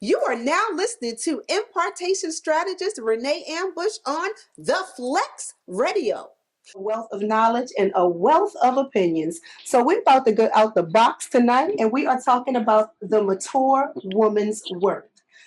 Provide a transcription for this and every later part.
You are now listening to impartation strategist Renee Ambush on the Flex Radio. A wealth of knowledge and a wealth of opinions. So we're about to go out the box tonight, and we are talking about the mature woman's worth.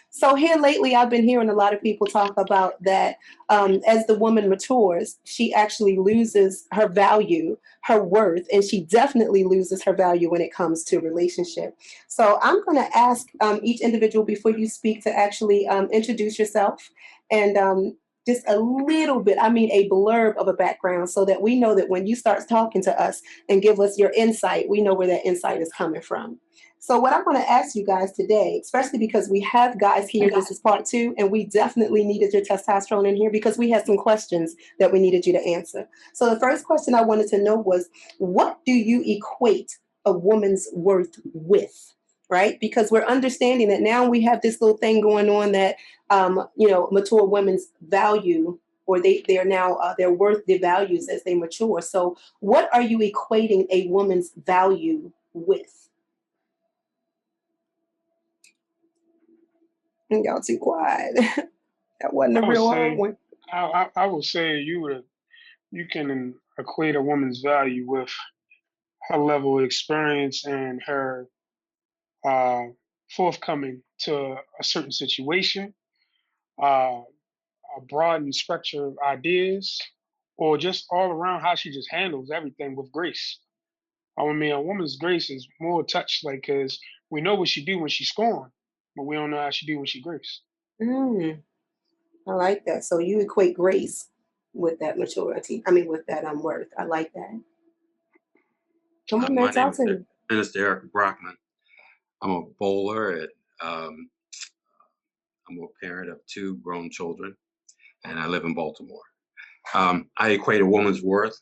So here lately, I've been hearing a lot of people talk about that as the woman matures, she actually loses her value, her worth, and she definitely loses her value when it comes to relationship. So I'm going to ask each individual before you speak to actually introduce yourself and just a little bit, I mean, a blurb of a background so that we know that when you start talking to us and give us your insight, we know where that insight is coming from. So what I'm going to ask you guys today, especially because we have guys here, this is part 2, and we definitely needed your testosterone in here because we had some questions that we needed you to answer. So the first question I wanted to know was, what do you equate a woman's worth with? Right? Because we're understanding that now we have this little thing going on that, mature women's value, or they're now, their worth devalues as they mature. So what are you equating a woman's value with? Y'all too quiet. That wasn't a real hard one. I would say you can equate a woman's value with her level of experience and her forthcoming to a certain situation, a broadened spectrum of ideas, or just all around how she just handles everything with grace. I mean, a woman's grace is more touched, like, because we know what she do when she's scorned, but we don't know how she do when she grace. I like that. So you equate grace with that maturity. I mean, with that worth. I like that. Come on, man, talk to me. My name is Eric Brockman. I'm a bowler. I'm a parent of 2 grown children, and I live in Baltimore. I equate a woman's worth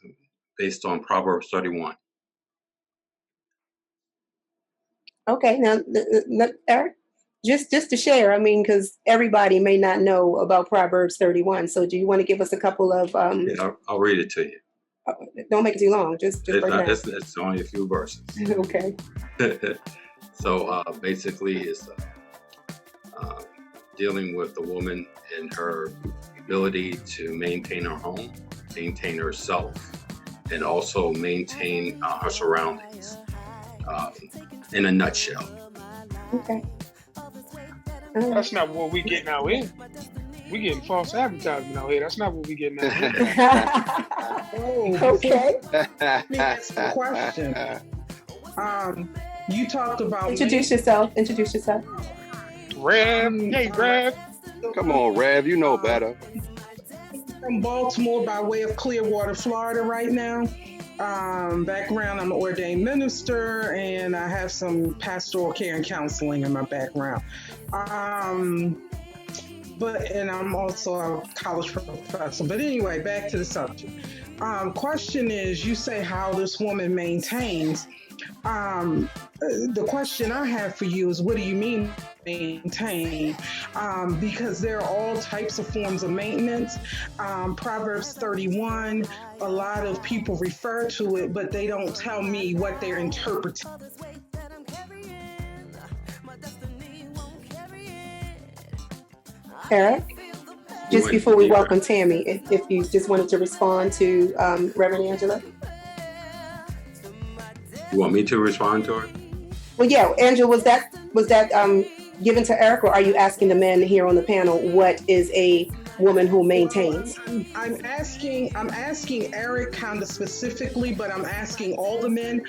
based on Proverbs 31. Okay, now, Eric, just to share, I mean, because everybody may not know about Proverbs 31. So do you want to give us a couple of... Yeah, I'll read it to you. Don't make it too long. Just break it down. It's only a few verses. Okay. So basically, it's dealing with the woman and her ability to maintain her home, maintain herself, and also maintain her surroundings. In a nutshell. Okay. That's not what we getting out here. We getting false advertising out here. That's not what we getting out here. Okay. Let me ask a question. You talked about Introduce yourself. Rev. Hey, Rev. Come on, Rev. You know better. From Baltimore by way of Clearwater, Florida right now. Background, I'm an ordained minister, and I have some pastoral care and counseling in my background. And I'm also a college professor. But anyway, back to the subject. Question is, you say how this woman maintains. The question I have for you is, what do you mean maintain? Because there are all types of forms of maintenance. Proverbs 31, a lot of people refer to it, but they don't tell me what they're interpreting. Eric, just before we welcome Tammy, if you just wanted to respond to Reverend Angela. You want me to respond to her? Well, yeah, Angela, was that given to Eric, or are you asking the men here on the panel what is a woman who maintains? I'm asking Eric kind of specifically, but I'm asking all the men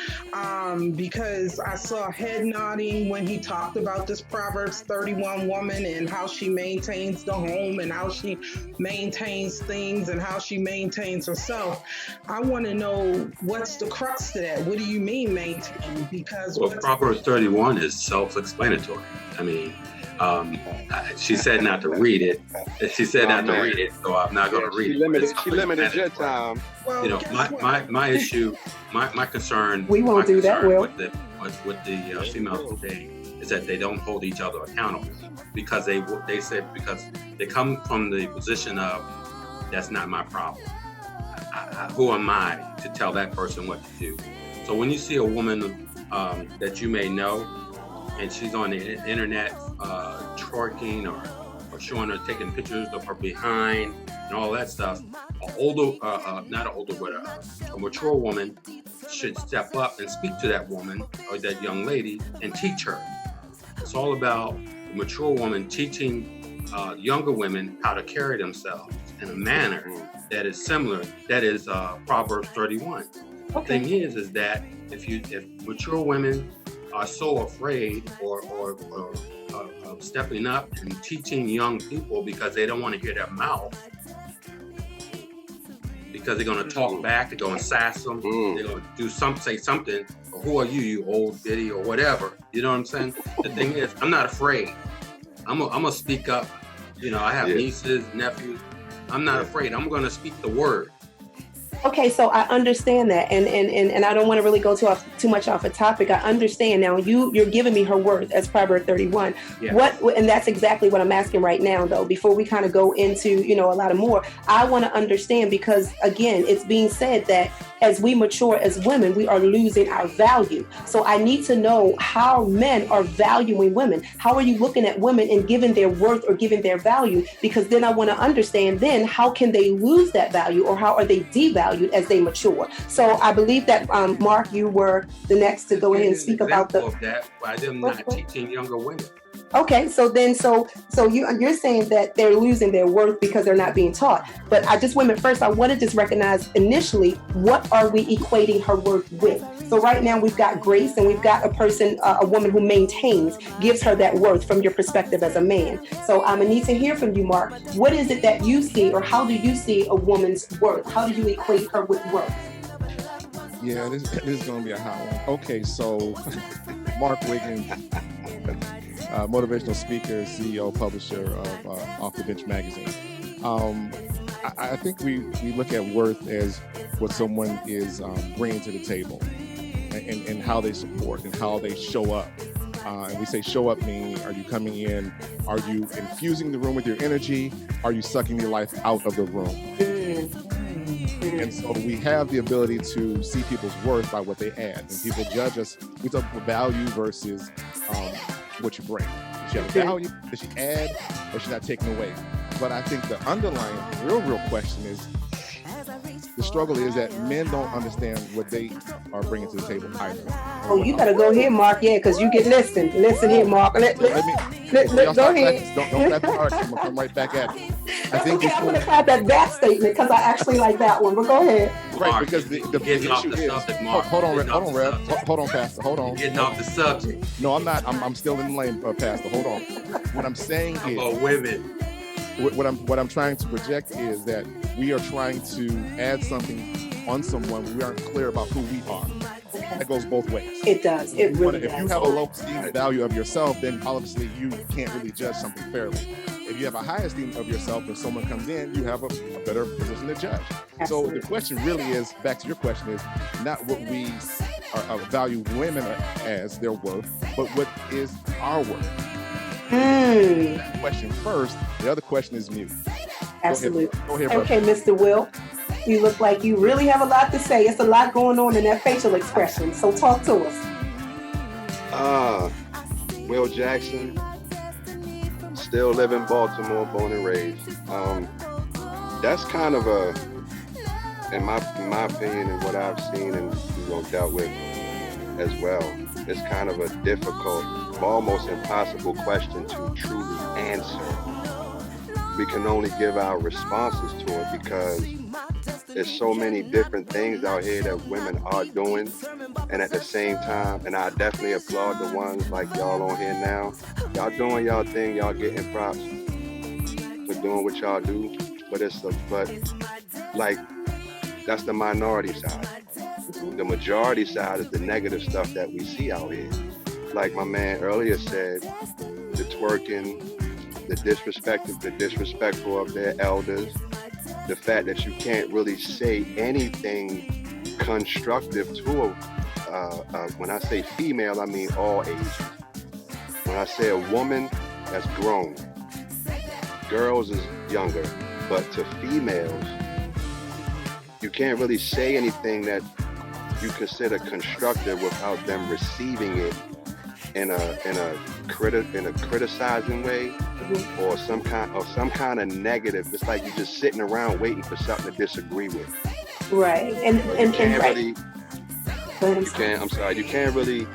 because I saw head nodding when he talked about this Proverbs 31 woman and how she maintains the home and how she maintains things and how she maintains herself. I want to know, what's the crux to that? What do you mean maintain? Because Proverbs 31 is self-explanatory. I mean, she said not to read it. She said not to read it, so I'm not going to read it. She limited your time. Well, my issue, my concern. We won't do that, Will. With the females today is that they don't hold each other accountable because they said, because they come from the position of, that's not my problem. Who am I to tell that person what to do? So when you see a woman that you may know, and she's on the internet twerking or showing her taking pictures of her behind and all that stuff, not an older, but a mature woman should step up and speak to that woman or that young lady and teach her. It's all about the mature woman teaching younger women how to carry themselves in a manner that is similar. That is Proverbs 31. The thing is that if mature women are so afraid of stepping up and teaching young people because they don't want to hear their mouth, because they're going to talk back, they're going to sass them, they're going to say something, or who are you, you old biddy, or whatever. You know what I'm saying? The thing is, I'm not afraid. I'm gonna speak up. You know, I have nieces, nephews. I'm not afraid. I'm going to speak the word. Okay, so I understand that, and I don't want to really go too much off a topic. I understand now. You're giving me her worth as Proverb 31. Yeah. And that's exactly what I'm asking right now, though. Before we kind of go into a lot of more, I want to understand, because again, it's being said that as we mature as women, we are losing our value. So I need to know how men are valuing women. How are you looking at women and giving their worth or giving their value? Because then I want to understand then how can they lose that value, or how are they devalued as they mature? So I believe that Mark, you were the next to go ahead and speak about of that by them not teaching younger women. Okay, so you're saying that they're losing their worth because they're not being taught. But I just want first, I want to just recognize initially, what are we equating her worth with? So right now we've got grace, and we've got a woman who maintains, gives her that worth from your perspective as a man. So I'm gonna need to hear from you, Mark. What is it that you see, or how do you see a woman's worth? How do you equate her with worth? Yeah, this is going to be a hot one. Okay, so Mark Wiggins, motivational speaker, CEO, publisher of Off the Bench magazine. I think we look at worth as what someone is bringing to the table, and how they support and how they show up. And we say show up meaning, are you coming in? Are you infusing the room with your energy? Are you sucking your life out of the room? And so we have the ability to see people's worth by what they add. And people judge us. We talk about value versus what you bring. Does she have value? Does she add? Or is she not taking away? But I think the underlying real question is, the struggle is that men don't understand what they are bringing to the table either. Oh, you gotta go here, Mark. Yeah, because you get listen here, Mark. Let go ahead. Don't clap the heart. I'm gonna come right back at you. I think okay, I'm gonna clap that statement because I actually like that one. But go ahead. Right, Mark, because the getting off issue the is. subject, Mark. Hold on, Pastor. Hold on. Getting off the subject. No, I'm not. I'm still in the lane, Pastor. Hold on. What I'm saying is, about women. What I'm trying to project is that we are trying to add something on someone. We aren't clear about who we are. That goes both ways. It does. It really does. If you have a low esteem value of yourself, then obviously you can't really judge something fairly. If you have a high esteem of yourself, if someone comes in, you have a better position to judge. Absolutely. So the question really is, back to your question, is not what we value women as their worth, but what is our worth. That question first. The other question is mute. Absolutely. Go ahead, okay, Mr. Will, you look like you really have a lot to say. It's a lot going on in that facial expression. So talk to us. Will Jackson, still live in Baltimore, born and raised. That's kind of in my opinion, and what I've seen and dealt with as well, it's kind of a difficult, almost impossible question to truly answer. We can only give our responses to it because there's so many different things out here that women are doing, and at the same time, and I definitely applaud the ones like y'all on here now. Y'all doing y'all thing, y'all getting props for doing what y'all do, but that's the minority side. The majority side is the negative stuff that we see out here. Like my man earlier said, the twerking, the disrespectful of their elders, the fact that you can't really say anything constructive to when I say female, I mean all ages. When I say a woman, that's grown. Girls is younger, but to females, you can't really say anything that you consider constructive without them receiving it in a criticizing way, or some kind of negative. It's like you're just sitting around waiting for something to disagree with. Right. And right. Really, you can't. I'm sorry. You can't really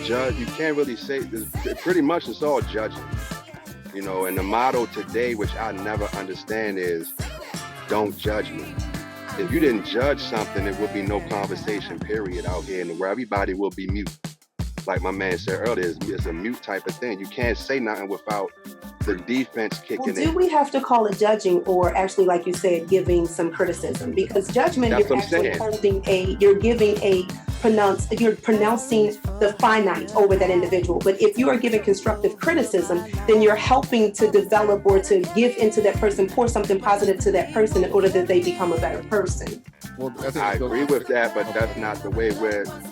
judge. You can't really say. Pretty much, it's all judging. You know. And the motto today, which I never understand, is "Don't judge me." If you didn't judge something, there will be no conversation. Period. Out here in the world, everybody will be mute. Like my man said earlier, it's a mute type of thing. You can't say nothing without the defense kicking in. Do we have to call it judging, or actually, like you said, giving some criticism? Because judgment, That's you're actually you're pronouncing the finite over that individual. But if you are giving constructive criticism, then you're helping to develop or to give into that person, pour something positive to that person in order that they become a better person. Well, I agree with that, but that's not the way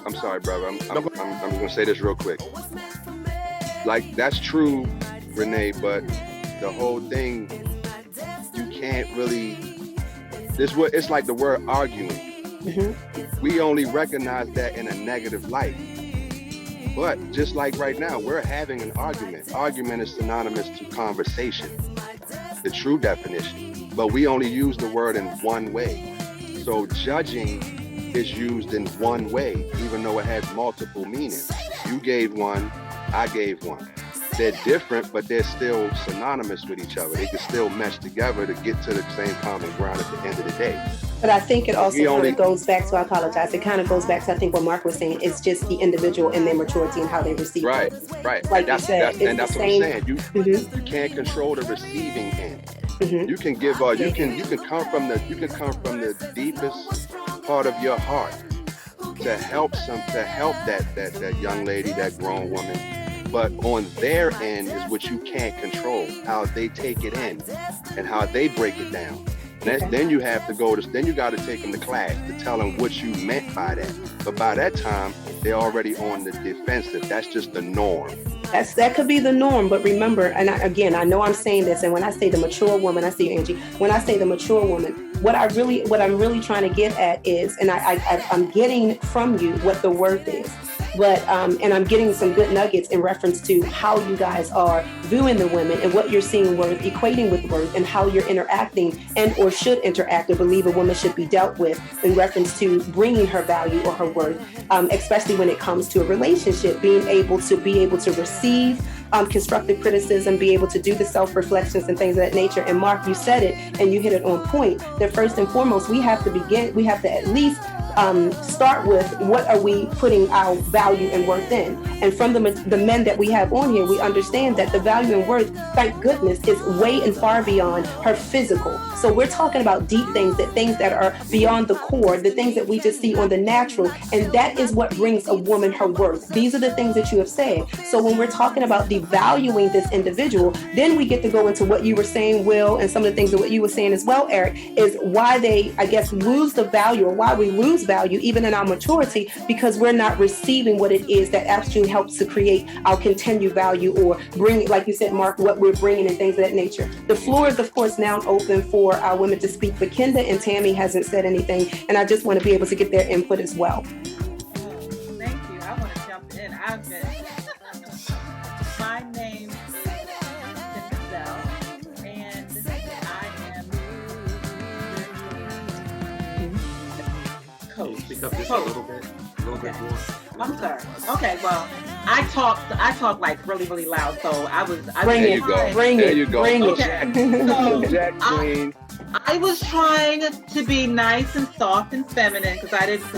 I'm sorry, brother. I'm going to say this real quick. Like, that's true, Renee, but the whole thing, you can't really, it's like the word arguing. We only recognize that in a negative light. But just like right now, we're having an argument. Argument is synonymous to conversation, the true definition. But we only use the word in one way. So judging is used in one way, even though it has multiple meanings. You gave one, I gave one. They're different, but they're still synonymous with each other. They can still mesh together to get to the same common ground at the end of the day. But I think it also kind of goes back to, I apologize, it kind of goes back to, I think what Mark was saying, it's just the individual and their maturity and how they receive it. Right. Like you said, and that's what I'm saying. You can't control the receiving end. You can give, you can come from the deepest part of your heart to help that young lady, that grown woman. But on their end is what you can't control, how they take it in and how they break it down. Then you have to then you got to take them to class to tell them what you meant by that. But by that time, they're already on the defensive. That's just the norm. That could be the norm, but remember, and I know I'm saying this, and when I say the mature woman, I see you, Angie. When I say the mature woman, what I'm really trying to get at is, and I'm getting from you what the worth is. But and I'm getting some good nuggets in reference to how you guys are viewing the women and what you're seeing worth, equating with worth, and how you're interacting and or should interact or believe a woman should be dealt with in reference to bringing her value or her worth, especially when it comes to a relationship, being able to receive constructive criticism, be able to do the self-reflections and things of that nature. And Mark, you said it and you hit it on point, that first and foremost, we have to at least start with what are we putting our value and worth in. And from the men that we have on here, we understand that the value and worth, thank goodness, is way and far beyond her physical. So we're talking about deep things, things that are beyond the core, the things that we just see on the natural. And that is what brings a woman her worth. These are the things that you have said. So when we're talking about devaluing this individual, then we get to go into what you were saying, Will, and some of the things that what you were saying as well, Eric, is why they, I guess, lose the value, or why we lose value even in our maturity, because we're not receiving what it is that actually helps to create our continued value, or bring, like you said, Mark, what we're bringing and things of that nature. The floor is, of course, now open for our women to speak, but Kenda and Tammy hasn't said anything, and I just want to be able to get their input as well. Thank you. I want to jump in. My name is Giselle, and I am coach. Speak up just a little bit more. I'm sorry. Okay, well, I talk like really, really loud, so Bring it. So I was trying to be nice and soft and feminine, because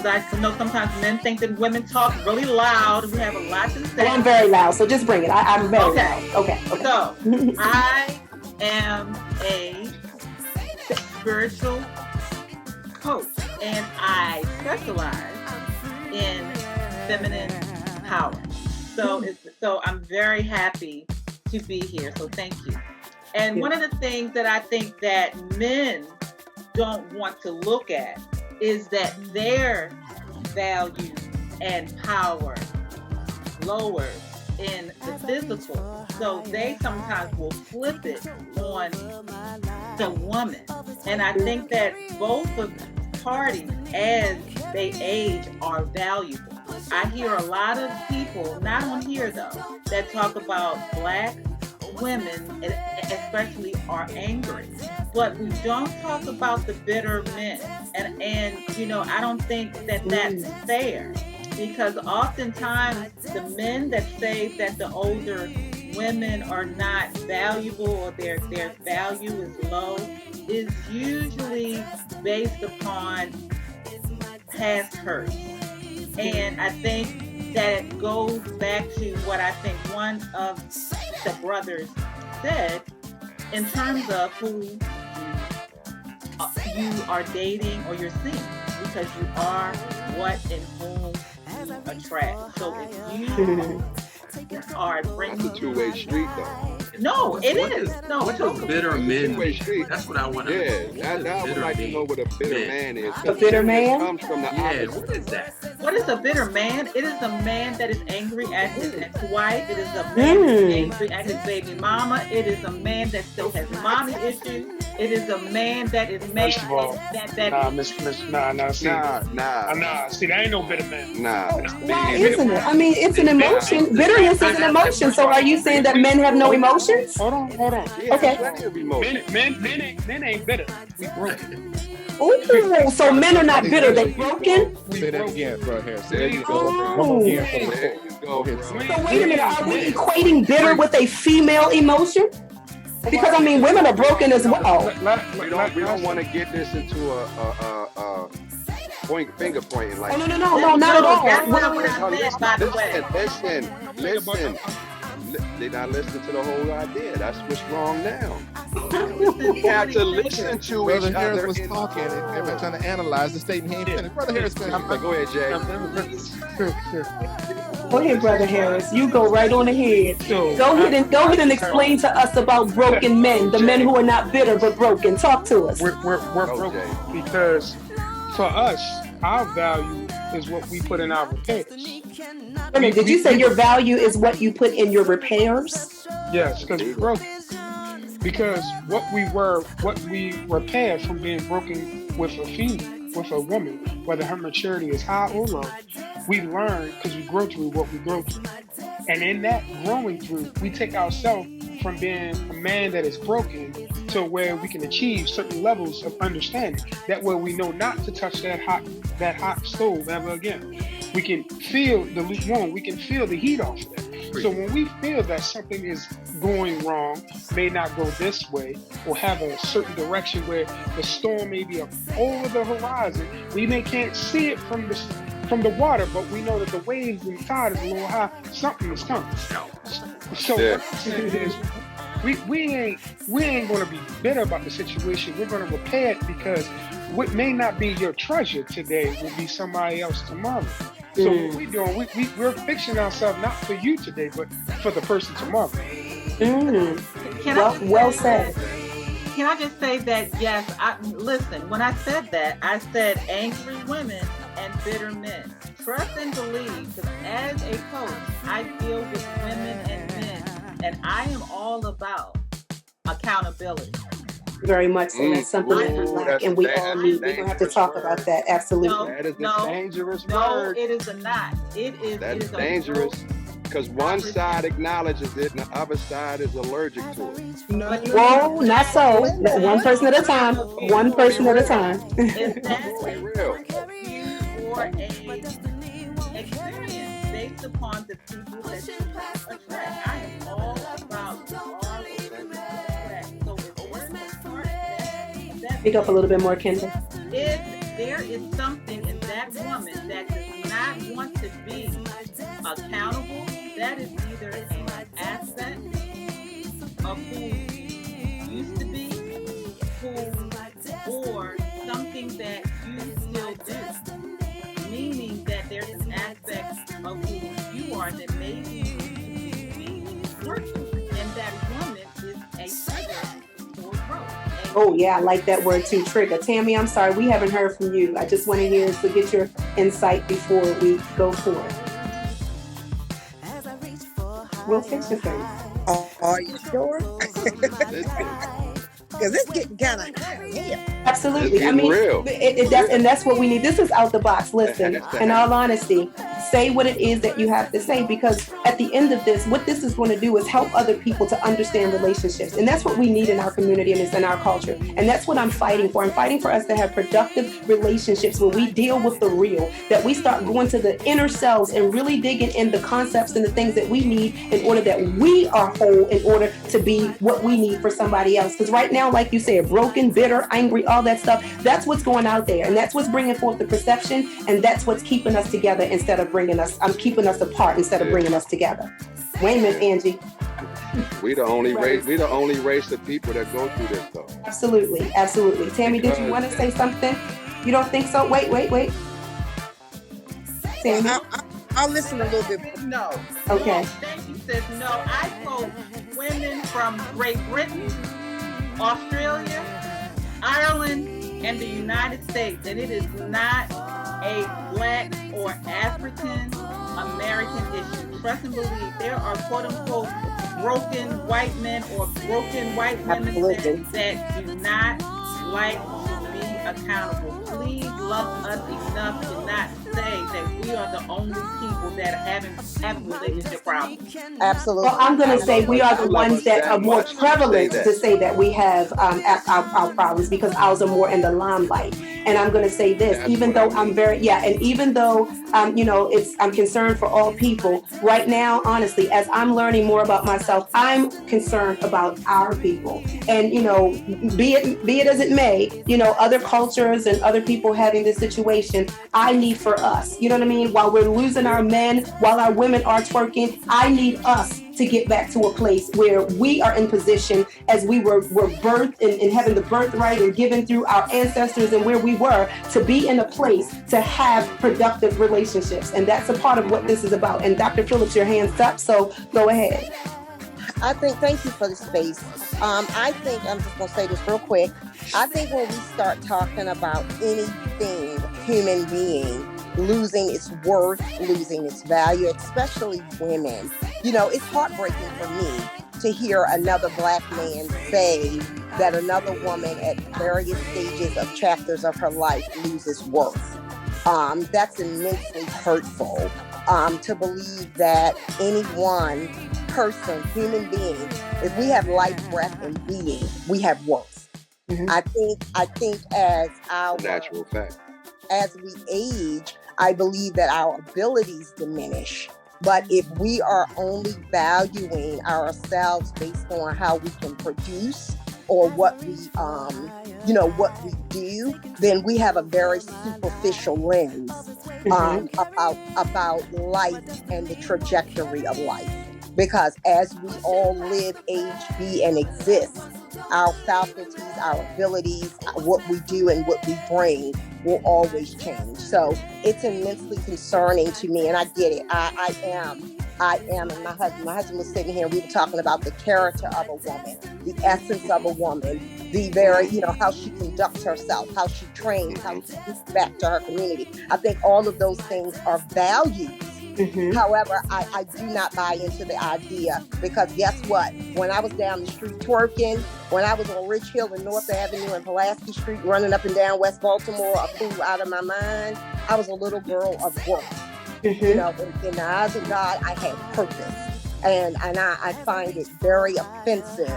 I know sometimes men think that women talk really loud and we have a lot to say. Well, I'm very loud, so just bring it. I'm very loud. Okay. So I am a spiritual coach, and I specialize in feminine power. So I'm very happy to be here. So thank you. And one of the things that I think that men don't want to look at is that their value and power lowers in the physical. So they sometimes will flip it on the woman. And I think that both of parties, as they age, are valuable. I hear a lot of people, not on here though, that talk about Black women, especially, are angry. But we don't talk about the bitter men. And I don't think that that's fair, because oftentimes the men that say that the older women are not valuable, or their value is low, is usually based upon past hurt. And I think that it goes back to what I think one of the brothers said in terms of who you are dating or you're seeing, because you are what and whom you attract. So if you are bringing, That's a two-way street, though. no, it is. No, What does bitter men Two-way street. That's what I want to Yeah, I would like to know what a bitter man is. A bitter man? Comes from the Yeah, opposite. what is that? What is a bitter man? It is a man that is angry at his ex-wife. It is a man that is angry at his baby mama. It is a man that still has mommy issues. It is a man that is mad. First of all, see, that ain't no bitter man. Why isn't it? I mean, it's an emotion. Bitterness is an emotion. So are you saying that men have no emotions? Hold on. Yeah, Okay. plenty of emotion. Men ain't bitter. We broke. Ooh, so men are not bitter, they broken? Say that again, bro. Here, say There that you again. go, One bro. more again for the There record. you go, bro. So wait a minute, are we equating bitter with a female emotion? Because I mean, women are broken as well. We don't want to get this into a finger pointing like. Oh, no, not at all. That's not what I said, by the way. Listen. They're not listening to the whole idea. That's what's wrong now. We have to listen to Brother each Harris other. was talking and trying to analyze the statement. He ain't finished. Brother Harris finished. Go ahead, Jay. Go ahead, Brother Harris. You go right on ahead. Go ahead and explain to us about broken men, the men who are not bitter but broken. Talk to us. We're broken because for us, our value is what we put in our repairs. I mean, did you say your value is what you put in your repairs? Yes, because we're broken. Because what we repair from being broken with a female, with a woman, whether her maturity is high or low, we learn because we grow through what we grow through. And in that growing through, we take ourselves from being a man that is broken to where we can achieve certain levels of understanding. That way we know not to touch that hot stove ever again. We can feel the lukewarm, we can feel the heat off of that. So when we feel that something is going wrong, may not go this way, or have a certain direction where the storm may be up over the horizon, we can't see it from the water, but we know that the waves inside is a little high, something is coming. So what I'm saying is, we ain't gonna be bitter about the situation. We're gonna repair it, because what may not be your treasure today will be somebody else tomorrow. So what we're doing, we're fixing ourselves not for you today, but for the person tomorrow. Well said. Can I just say that, yes, listen, when I said that, I said angry women and bitter men. Trust and believe, because as a coach, I deal with women and men, and I am all about accountability. Very much so. That's something that we like, and we all need. We're gonna have to talk about that. Absolutely. That is a dangerous word. No, it is not. That is dangerous, because one side acknowledges it and the other side is allergic to it. Whoa, not so. One person at a time. One person at a time. Exactly. Real. For a experience based upon the people that you attract. I am all about all of that. So if there's a part that Speak up a little bit more, Kendall. if there is something in that woman that does not want to be accountable, that is either an aspect of who you used to be, or something that you still do. Meaning that there's an aspect of who you are that maybe you need to be working, and that woman is a trigger for growth. Oh yeah, I like that word too, trigger. Tammy, I'm sorry, we haven't heard from you. I just want to hear to get your insight before we go forward. We'll fix your face. Are you sure? Because it's getting kind of hot here. Absolutely. It's I mean, real. and that's what we need. This is out the box. Listen, in all honesty, say what it is that you have to say, because at the end of this, what this is going to do is help other people to understand relationships. And that's what we need in our community and it's in our culture. And that's what I'm fighting for. I'm fighting for us to have productive relationships where we deal with the real, that we start going to the inner selves and really digging in the concepts and the things that we need in order that we are whole, in order to be what we need for somebody else. Because right now, like you said, broken, bitter, angry, all that stuff, that's what's going out there. And that's what's bringing forth the perception. And that's what's keeping us together instead of keeping us apart instead of bringing us together. Wait a minute, Angie. We the only race of people that go through this though. Absolutely, absolutely. Tammy, did you want to say something? You don't think so? Wait. Tammy? I'll listen a little bit. No. Okay. No, thank you, sis. No, I quote women from Great Britain, Australia, Ireland, and the United States. And it is not a Black or African American issue. Trust and believe there are quote unquote broken white men or broken white women that do not like to be accountable. Please love us enough to not say that we are the only people that are having relationship problems. Absolutely. Well, I'm going to say we are the ones that are more prevalent to say that we have our problems, because ours are more in the limelight. And I'm going to say this, even though I'm I'm concerned for all people right now. Honestly, as I'm learning more about myself, I'm concerned about our people. And be it as it may, other cultures and other people having this situation, I need for us. You know what I mean? While we're losing our men, while our women are twerking, I need us to get back to a place where we are in position as we were birthed and having the birthright and given through our ancestors and where we were, to be in a place to have productive relationships. And that's a part of what this is about. And Dr. Phillips, your hand's up, so go ahead. Thank you for the space. I think, I'm just going to say this real quick. I think when we start talking about anything human being losing its worth, losing its value, especially women, it's heartbreaking for me to hear another Black man say that another woman at various stages of chapters of her life loses worth. That's immensely hurtful. To believe that any one person, human being, if we have life, breath, and being, we have worth. Mm-hmm. I think as our natural fact, as we age, I believe that our abilities diminish. But if we are only valuing ourselves based on how we can produce or what we do, then we have a very superficial lens about life and the trajectory of life. Because as we all live, age, be, and exist, our faculties, our abilities, what we do and what we bring will always change. So it's immensely concerning to me, and I get it. I am, and my husband was sitting here, we were talking about the character of a woman, the essence of a woman, the very, how she conducts herself, how she trains, how she gives back to her community. I think all of those things are values. Mm-hmm. However, I do not buy into the idea, because guess what? When I was down the street twerking, when I was on Rich Hill and North Avenue and Pulaski Street running up and down West Baltimore, a fool out of my mind, I was a little girl of work. Mm-hmm. In the eyes of God, I had purpose. And I find it very offensive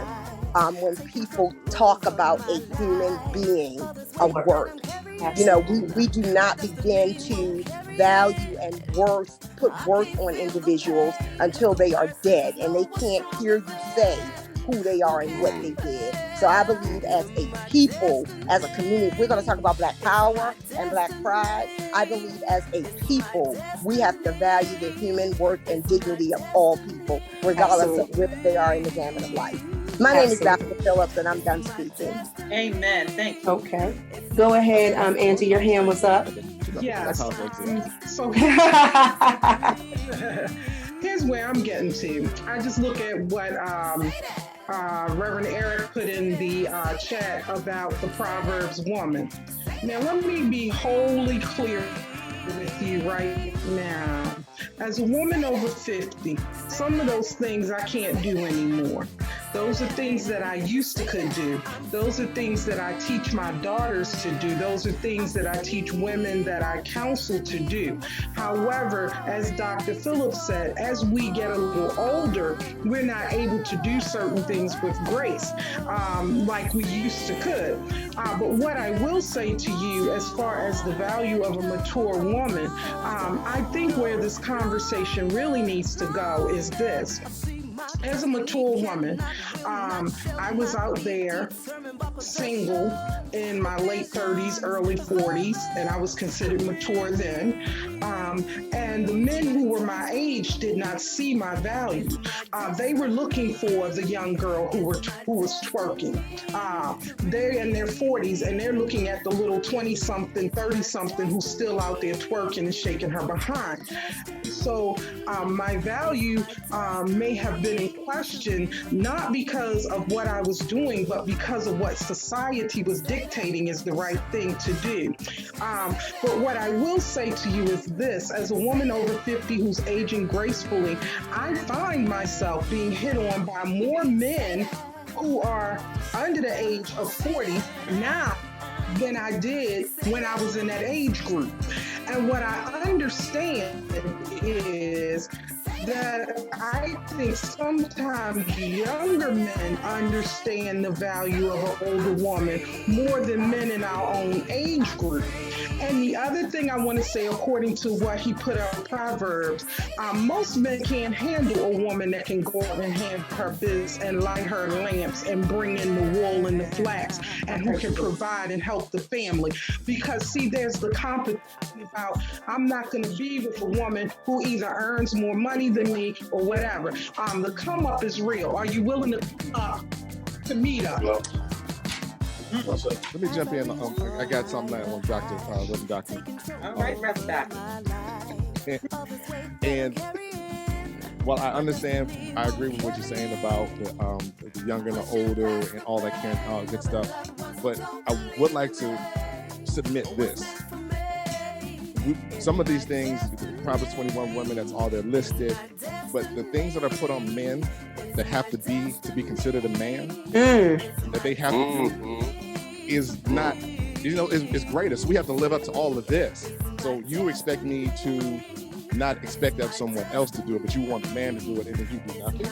when people talk about a human being of worth. We do not begin to value and put worth on individuals until they are dead and they can't hear you say who they are and what they did. So I believe as a people, as a community, if we're going to talk about Black power and Black pride, I believe as a people, we have to value the human worth and dignity of all people, regardless of where they are in the gamut of life. My name is Dr. Phillips, and I'm done speaking. Amen. Thank you. Okay. Go ahead, Angie. Your hand was up. Yeah. So here's where I'm getting to. I just look at what Reverend Eric put in the chat about the Proverbs woman. Now, let me be wholly clear with you right now. As a woman over 50, some of those things I can't do anymore. Those are things that I used to could do. Those are things that I teach my daughters to do. Those are things that I teach women that I counsel to do. However, as Dr. Phillips said, as we get a little older, we're not able to do certain things with grace like we used to could. But what I will say to you as far as the value of a mature woman, I think where this conversation really needs to go is this. As a mature woman, I was out there single in my late 30s, early 40s, and I was considered mature then. And the men who were my age did not see my value. They were looking for the young girl who was twerking. They're in their 40s and they're looking at the little 20-something, 30-something who's still out there twerking and shaking her behind. So my value may have been in question, not because of what I was doing, but because of what society was dictating is the right thing to do. But what I will say to you is this: as a woman over 50 who's aging gracefully, I find myself being hit on by more men who are under the age of 40 now than I did when I was in that age group. And what I understand is that I think sometimes younger men understand the value of an older woman more than men in our own age group. And the other thing I want to say, according to what he put out in Proverbs, most men can't handle a woman that can go out and handle her biz and light her lamps and bring in the wool and the flax, and who can provide and help the family. Because see, there's the competition about, I'm not going to be with a woman who either earns more money than me or whatever. The come up is real. Are you willing to meet up? Well, Let me jump in. I got something on Dr. Reverend Doctor. All right, Reverend Doctor. And while I understand, I agree with what you're saying about the younger and the older and all that kind of good stuff. But I would like to submit this. Some of these things, Proverbs 21 women, that's all they're listed. But the things that are put on men that have to be considered a man, that they have to do, is not, is greater. So we have to live up to all of this. So you expect me to not expect that someone else to do it, but you want the man to do it and then you do nothing.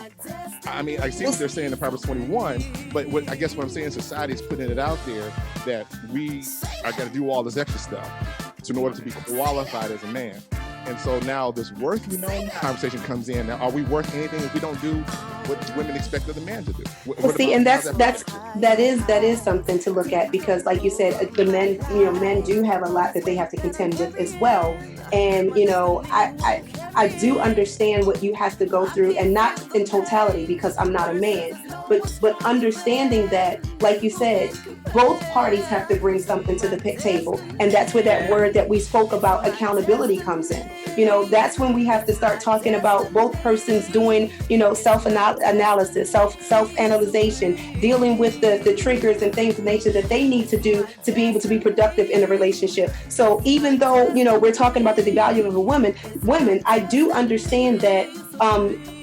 I mean, I see what they're saying in Proverbs 21, but I guess what I'm saying, society is putting it out there that we are going to do all this extra stuff in order to be qualified as a man. And so now this worth conversation comes in. Now, are we worth anything if we don't do what women expect of the man to do? Well, see, and that is something to look at, because like you said, the men, men do have a lot that they have to contend with as well. And, I do understand what you have to go through, and not in totality because I'm not a man, but understanding that, like you said, both parties have to bring something to the table. And that's where that word that we spoke about, accountability, comes in. That's when we have to start talking about both persons doing, self-analysis, self-analyzation, dealing with the triggers and things of nature that they need to do to be able to be productive in a relationship. So even though, we're talking about the value of a women, I do understand that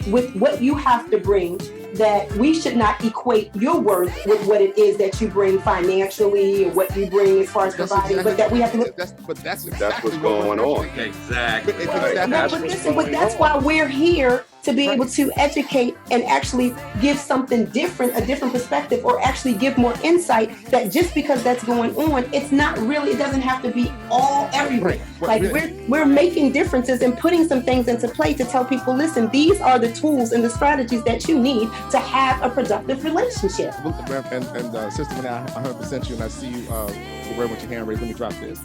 with what you have to bring, that we should not equate your worth with what it is that you bring financially or what you bring as far as providing, but that we have to look. that's what's going on. Exactly. But that's why we're here, to be able to educate and actually give something different, a different perspective, or actually give more insight, that just because that's going on, it's not really, it doesn't have to be all everywhere. Like we're making differences and putting some things into play to tell people, listen, these are the tools and the strategies that you need to have a productive relationship. And Sister Renee, I 100% you, and I see you, Reverend, with your hand raised. Let me drop this.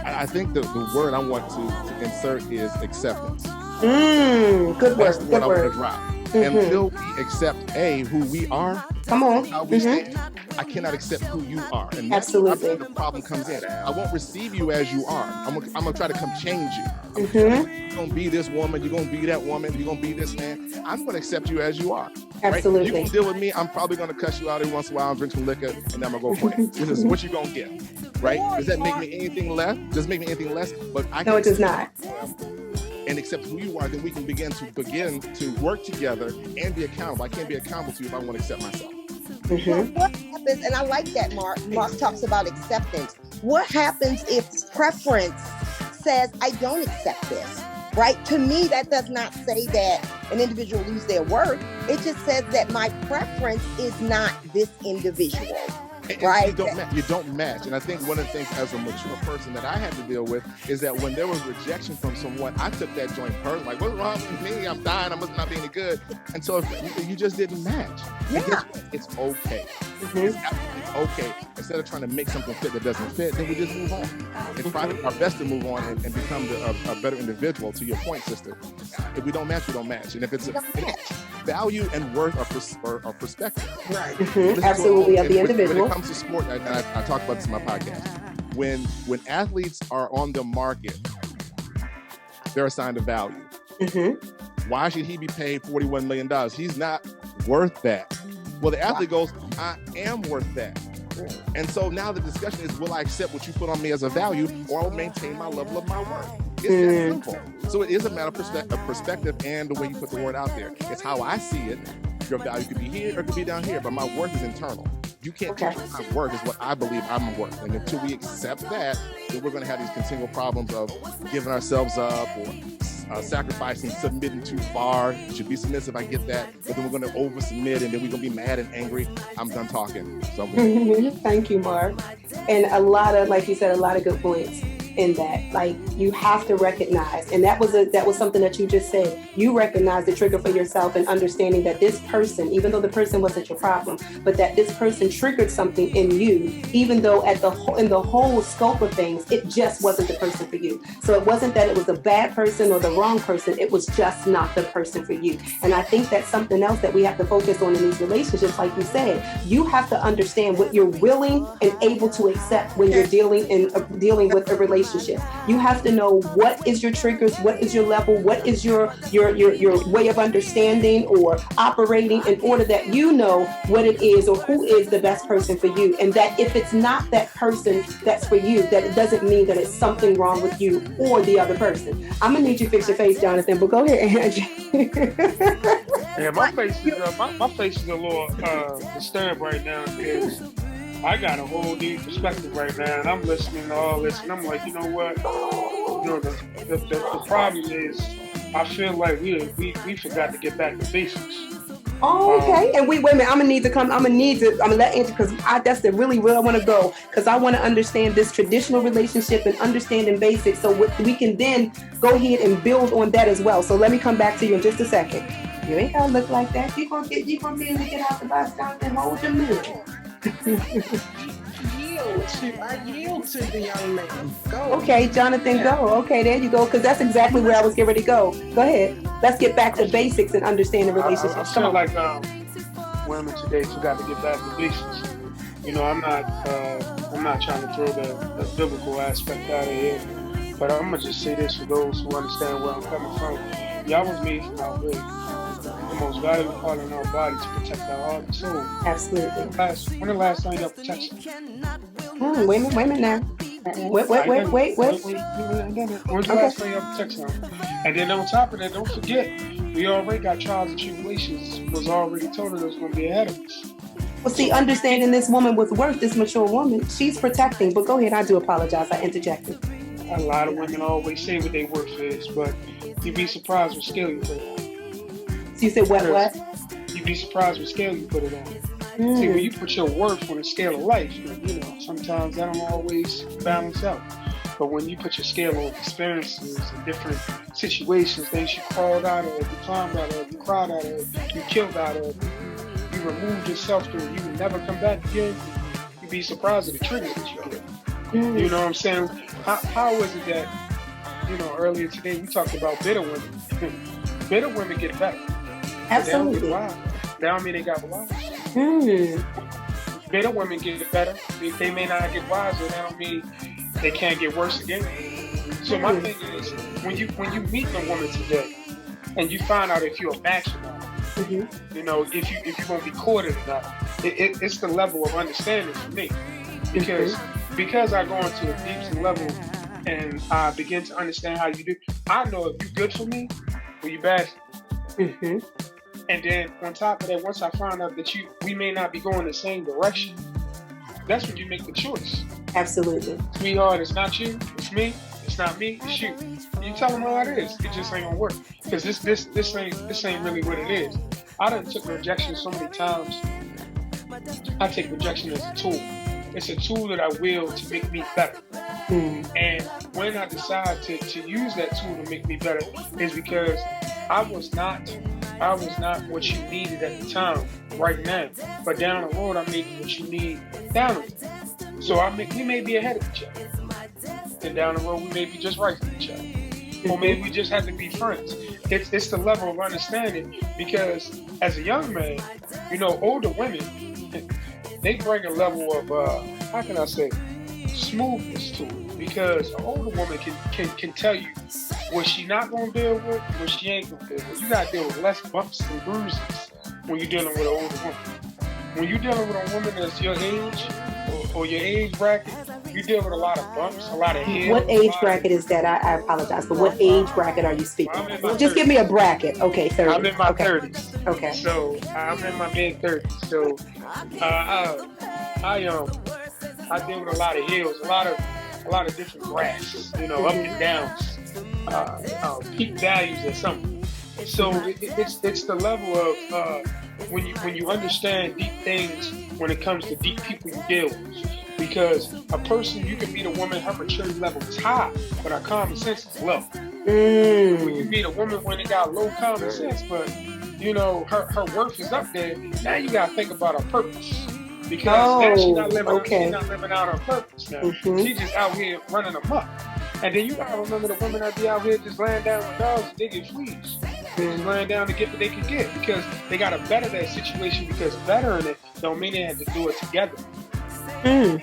I think the word I want to insert is acceptance. Good word. That's what I want to drop. Until we accept who we are, come on, how we stand, I cannot accept who you are, and that's where the problem comes in. I won't receive you as you are. I'm gonna try to come change you. You're gonna be this woman. You're gonna be that woman. You're gonna be this man. I'm gonna accept you as you are. Absolutely. Right? You gonna deal with me. I'm probably gonna cuss you out every once in a while and drink some liquor, and then I'm gonna go for it. This is what you're gonna get, right? Does that make me anything less? Does it make me anything less? But no, it does not. and accept who you are, then we can begin to work together and be accountable. I can't be accountable to you if I want to accept myself. Well, what happens, and I like that Mark talks about acceptance. What happens if preference says, I don't accept this, right? To me, that does not say that an individual lose their worth. It just says that my preference is not this individual. Right. You don't match. And I think one of the things as a mature person that I had to deal with is that when there was rejection from someone, I took that joint personally. Like, what's wrong with me? I'm dying. I must not be any good. And so if you just didn't match. Yeah. It's okay. It's absolutely okay. Instead of trying to make something fit that doesn't fit, then we just move on. And try our best to move on and become a better individual, to your point, sister. If we don't match, we don't match. And if it's value and worth or perspective. Right. Absolutely, of the individual. When it comes to sport, and I talk about this in my podcast, when athletes are on the market, they're assigned a value. Why should he be paid $41 million? He's not worth that. Well, the athlete goes, I am worth that. And so now the discussion is, will I accept what you put on me as a value, or I'll maintain my level of my worth? It's that simple. So it is a matter of perspective and the way you put the word out there. It's how I see it. Your value could be here or it could be down here, but my worth is internal. You can't change my worth is what I believe I'm worth. And until we accept that, then we're going to have these continual problems of giving ourselves up or sacrificing, submitting too far. Should be submissive, I get that. But then we're going to over submit and then we're going to be mad and angry. I'm done talking. So Thank you, Mark. And a lot of, like you said, a lot of good points in that. Like, you have to recognize, and that was something that you just said. You recognize the trigger for yourself and understanding that this person, even though the person wasn't your problem, but that this person triggered something in you, even though in the whole scope of things, it just wasn't the person for you. So it wasn't that it was a bad person or the wrong person, it was just not the person for you. And I think that's something else that we have to focus on in these relationships. Like you said, you have to understand what you're willing and able to accept when you're dealing with a relationship. You have to know what is your triggers, what is your level, what is your way of understanding or operating, in order that you know what it is or who is the best person for you. And that if it's not that person that's for you, that it doesn't mean that it's something wrong with you or the other person. I'm gonna need you to fix your face, Jonathan, but go ahead, Angie. Yeah, my face is a little disturbed right now because I got a whole new perspective right now, and I'm listening to all this, and I'm like, you know what? The problem is, I feel like we forgot to get back to basics. Oh, okay. And wait a minute. I'm gonna let Angie, because that's really where I want to go, because I want to understand this traditional relationship and understanding basics, so we can then go ahead and build on that as well. So let me come back to you in just a second. You ain't gotta look like that. You gonna be able to get out the box, and hold your mirror. I yield to the young man. Go. Okay, Jonathan, go. Okay, there you go, because that's exactly where I was getting ready to go. Go ahead. Let's get back to basics and understand the relationship. I feel like women today forgot to get back to basics. You know, I'm not trying to throw the biblical aspect out of here, but I'm gonna just say this for those who understand where I'm coming from. Y'all was made from our very the most valuable part in our body to protect our heart and soul. Absolutely. When the last time y'all protected? Wait a minute now. Wait. When's the last time y'all protected something? And then on top of that, don't forget, we already got trials and tribulations was already told us was going to be ahead of us. Well, see, understanding this woman with worth, this mature woman, she's protecting. But go ahead, I do apologize. I interjected. A lot of women always say what their worth is, but you'd be surprised what scale you put it on. So you said what? You'd be surprised what scale you put it on. See, when you put your worth on a scale of life, you know, sometimes that don't always balance out. But when you put your scale on experiences and different situations, things you crawled out of, you climbed out of, you cried out of, you killed out of, you removed yourself to it, you would never come back again, you'd be surprised at the triggers that you get. You know what I'm saying? How is it that, you know, earlier today we talked about bitter women. Bitter women get better. Absolutely. They don't mean they got wives. Bitter women get better. They may not get wiser. That don't mean they can't get worse again. So my thing is, when you meet the woman today, and you find out if you're a match or not, you know, if you're gonna be courted or not, it's the level of understanding for me. Because I go into a deep level and I begin to understand how you do. I know if you're good for me or you bad for me. Hmm. And then on top of that, once I find out that we may not be going the same direction, that's when you make the choice. Absolutely. Sweetheart, it's not you, it's me. It's not me, it's you. You tell them how it is. It just ain't gonna work because this ain't really what it is. I done took rejection so many times. I take rejection as a tool. It's a tool that I will to make me better. And when I decide to use that tool to make me better is because I was not what you needed at the time, right now. But down the road, I may be what you need down the road. So we may be ahead of each other. And down the road, we may be just right for each other. Or maybe we just have to be friends. It's the level of understanding because as a young man, older women, they bring a level of, how can I say, smoothness to it. Because an older woman can tell you what she not going to deal with, what she ain't going to deal with. You got to deal with less bumps and bruises when you're dealing with an older woman. When you're dealing with a woman that's your age or your age bracket, you deal with a lot of bumps, a lot of hills. What age bracket is that? I apologize, but what age bracket are you speaking? Well, just give me a bracket. Okay, 30. I'm in my 30s. Okay. So I'm in my mid 30s. So I deal with a lot of hills, a lot of different grass, up and downs, peak values or something. So it's the level of when you understand deep things when it comes to deep people you deal with. Because a person, you can meet a woman, her maturity level is high, but her common sense is low. When you meet a woman when it got low common sense, but her worth is up there, now you gotta think about her purpose. Because now she's not living out her purpose now. She's just out here running amok. And then you gotta remember the women that be out here just laying down with dogs and they get fleas. They're just laying down to get what they can get because they gotta better that situation because bettering it don't mean they have to do it together. Men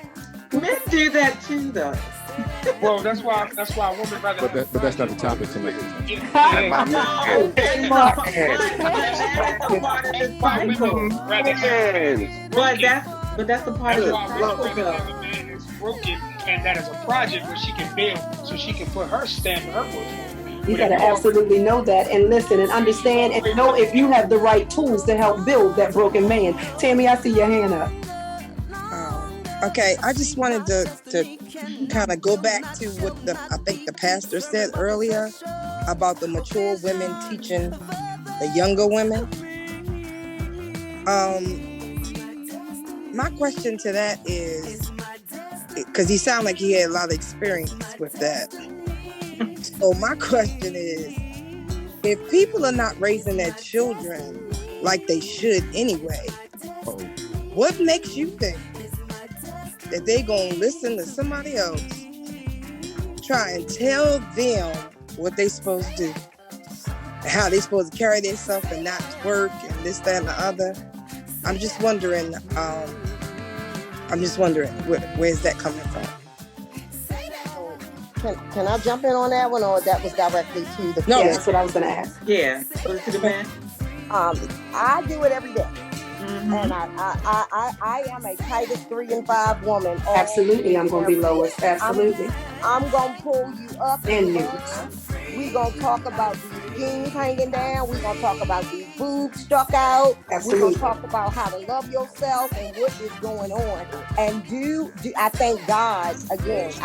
do that too, though. Well, that's why a woman rather. But that's not the topic tonight. But that's the part of the cycle, though. A man is broken, and that is a project where she can build, so she can put her stamp and her work. You gotta absolutely know that and listen and understand and know if you have the right tools to help build that broken man. Tammy, I see your hand up. Okay, I just wanted to kind of go back to what I think the pastor said earlier about the mature women teaching the younger women. My question to that is, because he sounded like he had a lot of experience with that. So my question is, if people are not raising their children like they should anyway, what makes you think that they gonna listen to somebody else try and tell them what they supposed to do, how they supposed to carry themselves and not work and this, that, and the other? I'm just wondering. Where's that coming from? Can I jump in on that one, or that was directly to the? No, that's what I was gonna ask. Yeah, to the man. I do it every day. And I am a Titus 3 and 5 woman. Absolutely, I'm going to be Lois. Absolutely. I'm going to pull you up. And you. We're going to talk about these jeans hanging down. We're going to talk about these boobs stuck out. Absolutely. We're going to talk about how to love yourself and what is going on. And I thank God, again, it's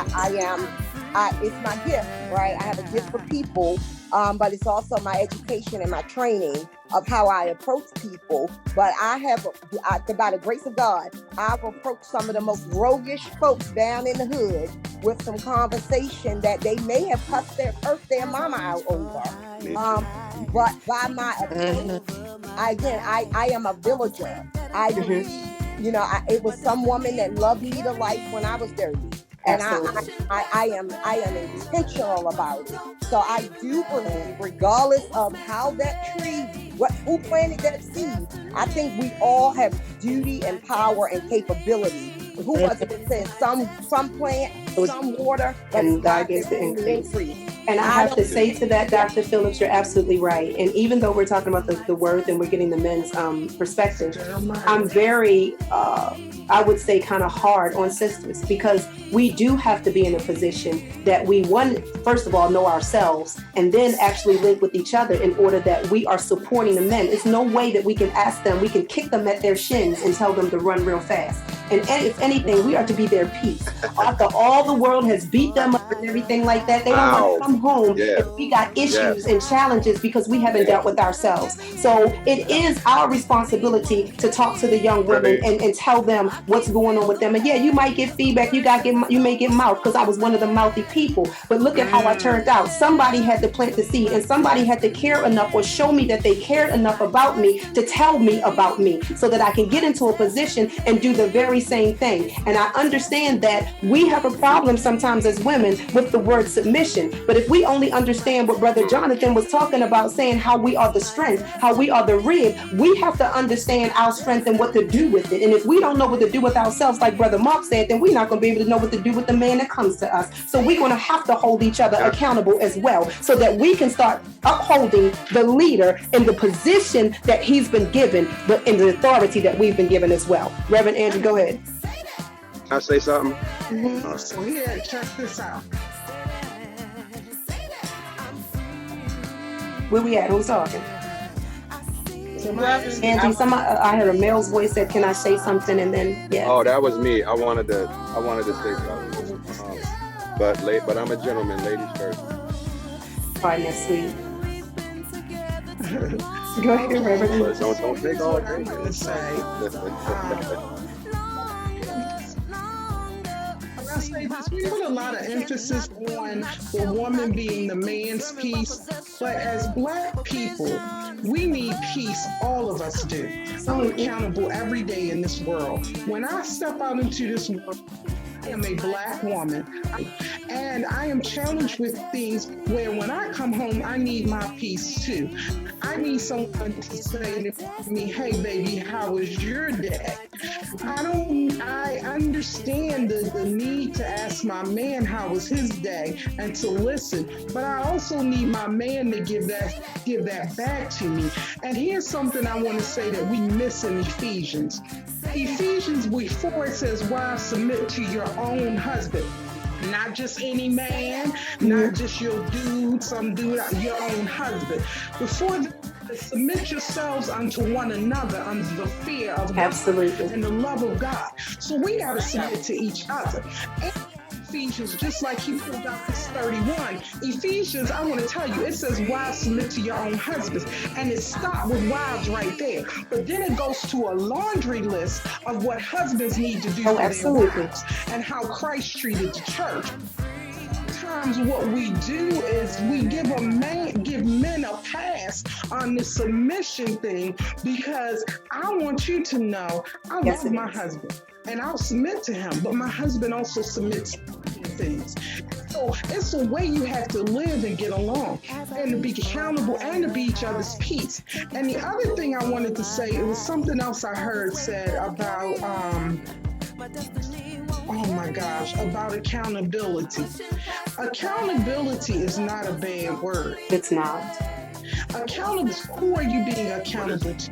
my gift, right? I have a gift for people, but it's also my education and my training of how I approach people. But by the grace of God, I've approached some of the most roguish folks down in the hood with some conversation that they may have cussed their mama out over. But by my approach, I am a villager. It was some woman that loved me to life when I was dirty. And I am intentional about it. So I do believe, regardless of how that tree, who planted that seed, I think we all have duty and power and capability. Who was it that said some plant, some water, but and God gives the increase. And I have to say to that, Dr. Phillips, you're absolutely right. And even though we're talking about the worth and we're getting the men's perspective, I'm very, I would say, kind of hard on sisters, because we do have to be in a position that we, first of all, know ourselves, and then actually link with each other in order that we are supporting the men. It's no way that we can ask them, we can kick them at their shins and tell them to run real fast. And if anything, we are to be their peace. After all the world has beat them up and everything like that, they don't want to come home if we got issues and challenges because we haven't dealt with ourselves. So it is our responsibility to talk to the young women and tell them what's going on with them. And yeah, you might get feedback, you may get mouth, because I was one of the mouthy people. But look at how I turned out. Somebody had to plant the seed, and somebody had to care enough or show me that they cared enough about me to tell me about me, so that I can get into a position and do the very same thing. And I understand that we have a problem sometimes as women with the word submission. But if we only understand what Brother Jonathan was talking about, saying how we are the strength, how we are the rib, we have to understand our strength and what to do with it. And if we don't know what to do with ourselves, like Brother Mark said, then we're not going to be able to know what to do with the man that comes to us. So we're going to have to hold each other accountable as well, so that we can start upholding the leader in the position that he's been given, but in the authority that we've been given as well. Reverend Andrew, go ahead. Can I say something? So here, check this out. Where we at? Who's talking? Angie, I heard a male's voice said, "Can I say something?" And then Oh, that was me. I wanted to say something. But I'm a gentleman. Ladies first. Fine, that's sweet. Go ahead, Reverend. Don't take all I'm going to say. I say this, we put a lot of emphasis on the woman being the man's piece, but as Black people, we need peace. All of us do. I'm accountable every day in this world. When I step out into this world, I am a Black woman, and I am challenged with things where when I come home, I need my peace too. I need someone to say to me, "Hey baby, how was your day?" I understand the need to ask my man how was his day and to listen, but I also need my man to give that back to me. And here's something I want to say that we miss in Ephesians. Ephesians before it says, "Wives, submit to your own husband." Not just any man, not just your dude, some dude, your own husband. Before submit yourselves unto one another under the fear of God and the love of God. So we got to submit to each other. And Ephesians, just like he pulled out this 31, Ephesians, I want to tell you, it says, "Wives, submit to your own husbands." And it stopped with wives right there. But then it goes to a laundry list of what husbands need to do for their wives and how Christ treated the church. Sometimes what we do is we give men a pass on the submission thing, because I want you to know I love my husband and I'll submit to him, but my husband also submits to things. So it's a way you have to live and get along and to be accountable and to be each other's peace. And the other thing I wanted to say, it was something else I heard said about oh my gosh, about accountability. Accountability is not a bad word. It's not. Accountable, who are you being accountable to?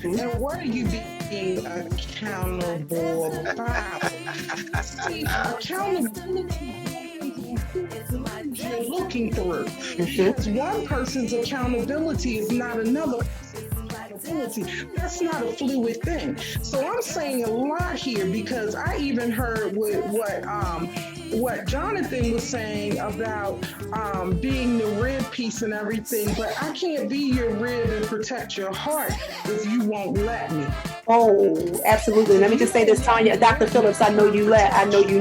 And what are you being accountable about? See, accountability you're looking through. Because one person's accountability is not another person's accountability. That's not a fluid thing. So I'm saying a lot here, because I even heard what Jonathan was saying about being the rib piece and everything, but I can't be your rib and protect your heart if you won't let me. Oh, absolutely. Let me just say this, Tanya, Dr. Phillips, I know you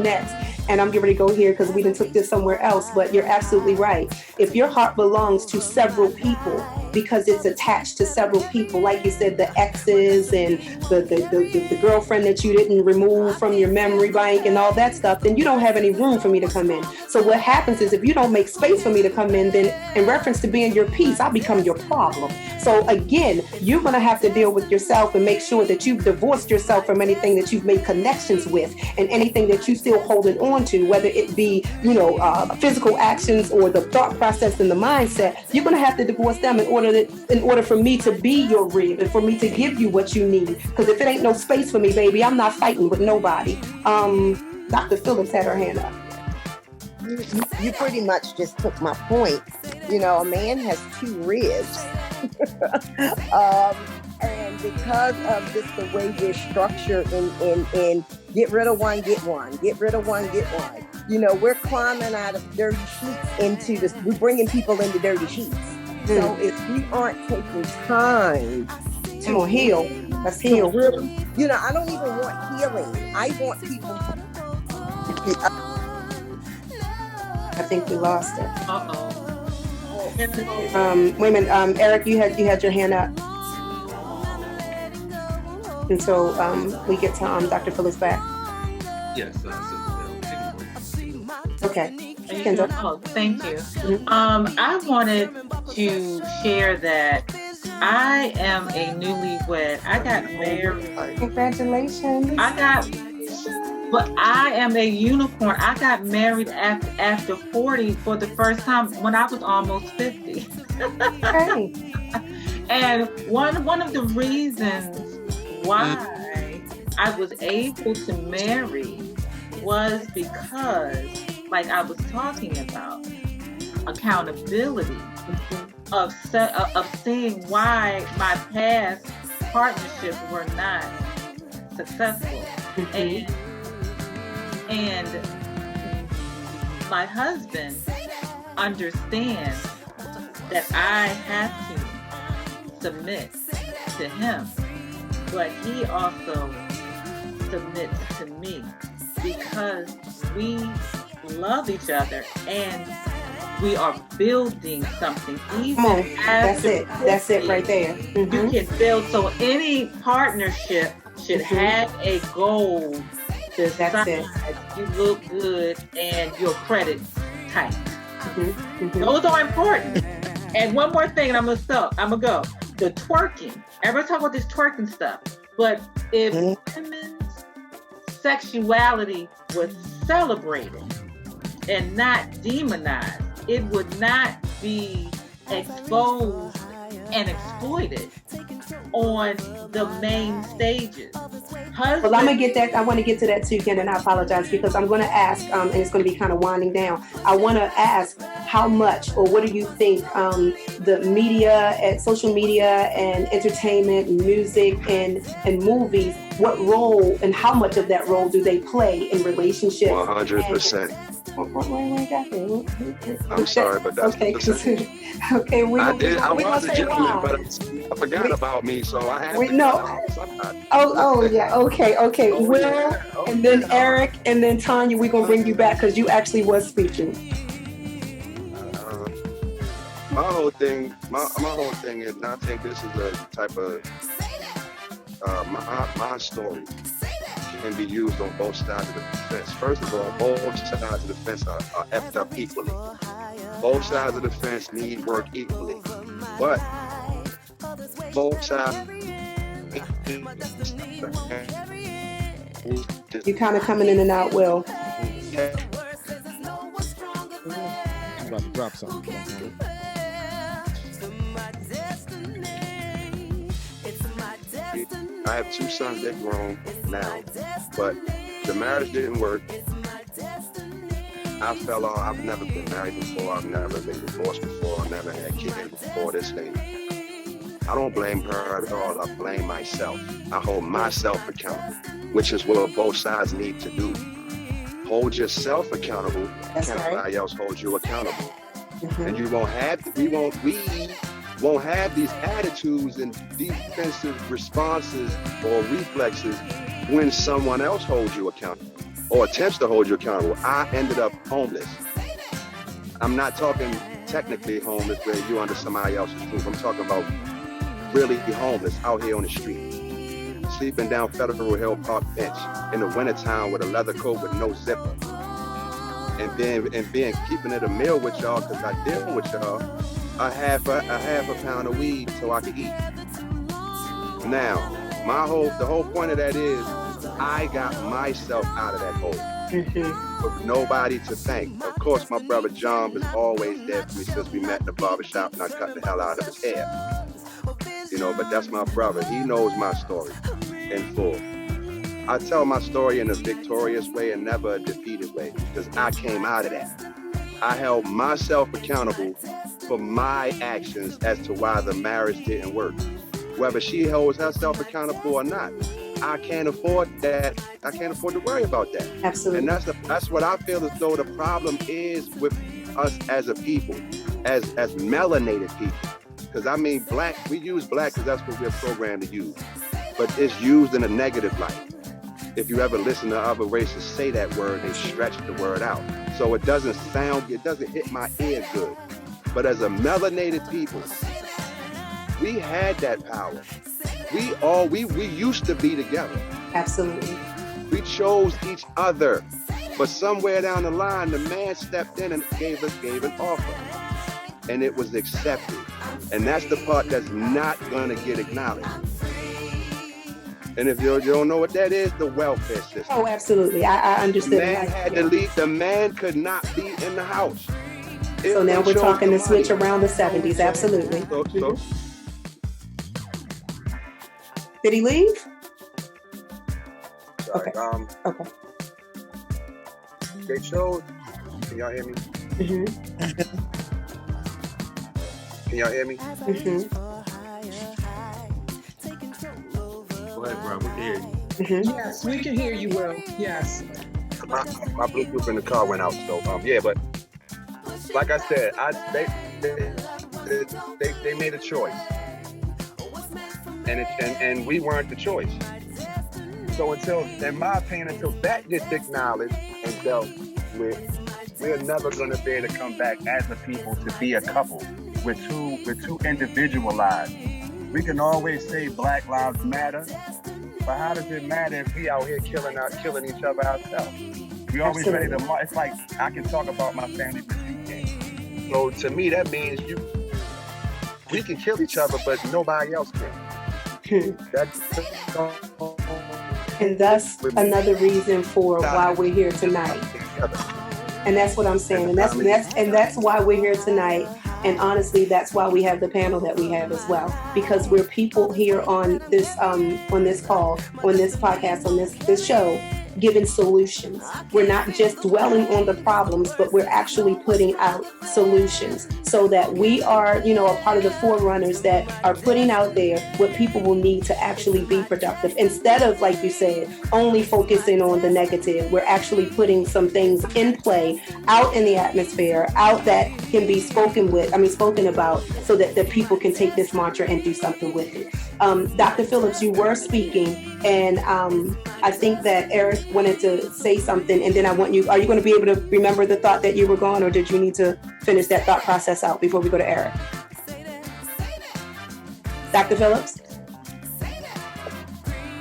next. And I'm getting ready to go here because we done took this somewhere else, but you're absolutely right. If your heart belongs to several people, because it's attached to several people, like you said, the exes and the girlfriend that you didn't remove from your memory bank and all that stuff, then you don't have any room for me to come in. So what happens is, if you don't make space for me to come in, then in reference to being your peace, I'll become your problem. So again, you're going to have to deal with yourself and make sure that you've divorced yourself from anything that you've made connections with and anything that you still holding on on to, whether it be, physical actions or the thought process and the mindset, you're going to have to divorce them in order for me to be your rib and for me to give you what you need. Because if it ain't no space for me, baby, I'm not fighting with nobody. Dr. Phillips had her hand up. You pretty much just took my point. A man has two ribs. And because of just the way we're structured in get rid of one, get one, get rid of one, get one. We're climbing out of dirty sheets we're bringing people into dirty sheets. So if we aren't taking time to heal, let's heal. Really, I don't even want healing. I want people. I think we lost it. Uh-oh. Wait a minute, Eric, you had your hand up. Until we get to Dr. Phillips back. Yes. Okay. Oh, thank you. Mm-hmm. I wanted to share that I am a newlywed. I got married. Congratulations. But I am a unicorn. I got married after 40 for the first time when I was almost 50. Okay. And one of the reasons why I was able to marry was because, like I was talking about, accountability of seeing why my past partnerships were not successful. And my husband understands that I have to submit to him, but he also submits to me because we love each other and we are building something. That's it right there. You can build. So any partnership should have a goal. That's it. You look good and your credit tight. Those are important. And one more thing, and I'm gonna go. The twerking. Everybody talk about this twerking stuff, but if women's sexuality was celebrated and not demonized, it would not be exposed and exploited on the main stages. Well, I'm gonna get that. I want to get to that too, Ken, and I apologize because I'm going to ask, and it's going to be kind of winding down. I want to ask how much, or what do you think, the media and social media and entertainment, and music and movies, what role and how much of that role do they play in relationships? 100%. I'm sorry, but that's okay. Okay, I was a gentleman, but I forgot about me, so I had to. Oh, yeah. Okay. Will, and then Eric, and then Tanya. We're gonna bring you back because you actually was speaking. My whole thing is, and I think this is a type of my story can be used on both sides of the fence. First of all, both sides of the fence are effed up equally. Both sides of the fence need work equally, but both sides. You kind of coming in and out, Will. I'm about to drop something. I have two sons, they're grown now, but the marriage didn't work. I fell off. I've never been married before. I've never been divorced before. I've never had kids before this thing. I don't blame her at all. I blame myself. I hold myself accountable, which is what both sides need to do. Hold yourself accountable. Nobody else holds you accountable. And we won't have these attitudes and defensive responses or reflexes when someone else holds you accountable or attempts to hold you accountable. I ended up homeless. I'm not talking technically homeless where you're under somebody else's roof. I'm talking about really homeless out here on the street, sleeping down Federal Hill Park bench in the wintertime with a leather coat with no zipper, and being keeping it a meal with y'all because I deal with y'all. a half a pound of weed so I could eat. Now, the whole point of that is I got myself out of that hole. with nobody to thank. Of course, my brother John was always there for me since we met in the barbershop and I cut the hell out of his hair. You know, but that's my brother. He knows my story in full. I tell my story in a victorious way and never a defeated way because I came out of that. I held myself accountable for my actions as to why the marriage didn't work. Whether she holds herself accountable or not, I can't afford that. I can't afford to worry about that. Absolutely. And that's what I feel as though the problem is with us as a people, as melanated people. Because I mean, black, we use black because that's what we're programmed to use. But it's used in a negative light. If you ever listen to other races say that word, they stretch the word out. So it doesn't hit my ear good. But as a melanated people, we had that power. We used to be together. Absolutely. We chose each other. But somewhere down the line, the man stepped in and gave an offer. And it was accepted. And that's the part that's not gonna get acknowledged. And if you don't know what that is, the welfare system. Oh, absolutely. I understood. The man had to leave. The man could not be in the house. So now we're talking the switch around the 70s. Absolutely. So, Did he leave? sorry, Okay. Okay. They chose. Can y'all hear me? Can y'all hear me? Go ahead, bro. We can hear you. Yes, we can hear you well. Yes. My Bluetooth in the car went out. So yeah, but like I said, they made a choice, and we weren't the choice. So in my opinion, until that gets acknowledged and dealt with, we're never going to be able to come back as a people to be a couple. We're too individualized. We can always say Black Lives Matter, but how does it matter if we out here killing each other ourselves? We always ready to. It's like I can talk about my family, but you can't. So to me, that means we can kill each other, but nobody else can. And that's another reason for why we're here tonight. And that's what I'm saying. And that's why we're here tonight. And honestly, that's why we have the panel that we have as well, because we're people here on this call, on this podcast, on this show, giving solutions. We're not just dwelling on the problems, but we're actually putting out solutions so that we are, a part of the forerunners that are putting out there what people will need to actually be productive. Instead of, like you said, only focusing on the negative, we're actually putting some things in play out in the atmosphere, out that can be spoken about so that the people can take this mantra and do something with it. Dr. Phillips, you were speaking, and I think that Eric wanted to say something, and then are you going to be able to remember the thought that you were going, or did you need to finish that thought process out before we go to Eric? Dr. Phillips?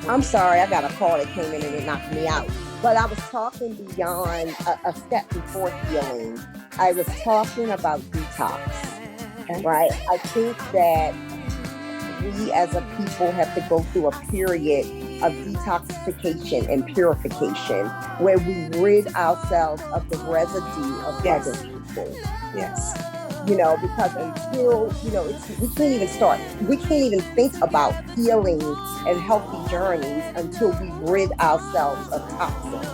I'm sorry, I got a call that came in and it knocked me out. But I was talking beyond a step before healing. I was talking about detox, right? I think that we as a people have to go through a period of detoxification and purification where we rid ourselves of the residue of other people. Yes. Because until, we can't even think about healing and healthy journeys until we rid ourselves of toxins.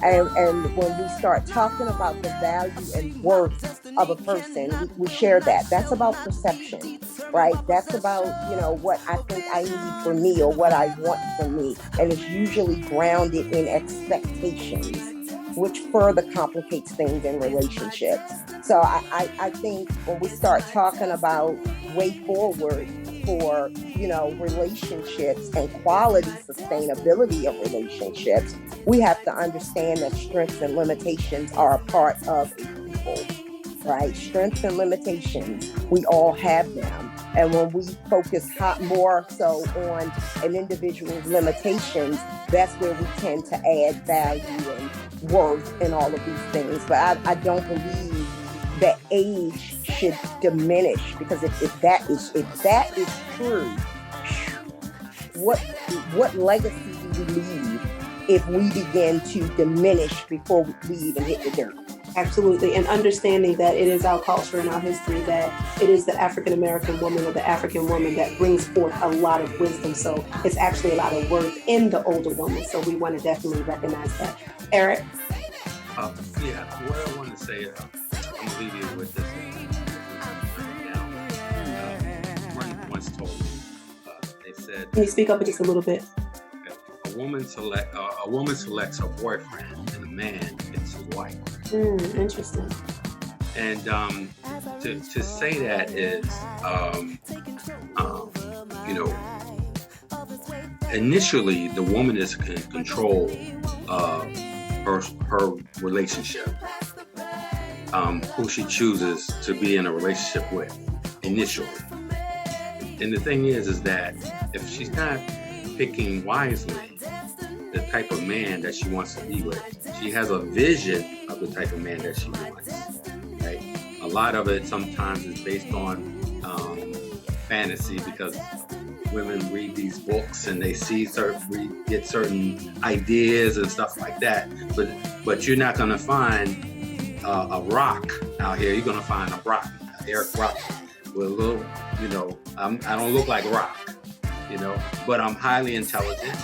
And when we start talking about the value and worth of a person, we share that. That's about perception, right? That's about, what I think I need for me or what I want for me. And it's usually grounded in expectations, which further complicates things in relationships. So I think when we start talking about way forward for, relationships and quality sustainability of relationships, we have to understand that strengths and limitations are a part of a people, right? Strengths and limitations, we all have them. And when we focus more so on an individual's limitations, that's where we tend to add value and worth and all of these things. But I don't believe that age should diminish, because if that is true, what legacy do we leave if we begin to diminish before we even hit the dirt. Absolutely. And understanding that it is our culture and our history, that it is the African American woman or the African woman that brings forth a lot of wisdom. So it's actually a lot of worth in the older woman. So we want to definitely recognize that. Eric? Yeah, what I want to say, I'm going to leave you with this. Someone once told me, they said, Can you speak up just a little bit? A woman selects her boyfriend, and a man gets his wife. Interesting. And to say that is, initially the woman is in control of her relationship, who she chooses to be in a relationship with initially. And the thing is that if she's not picking wisely the type of man that she wants to be with, she has a vision of the type of man that she wants, right? A lot of it sometimes is based on fantasy, because women read these books and they get certain ideas and stuff like that. But you're not gonna find a rock out here. You're gonna find a rock, Eric Rock, with a little, I don't look like rock, but I'm highly intelligent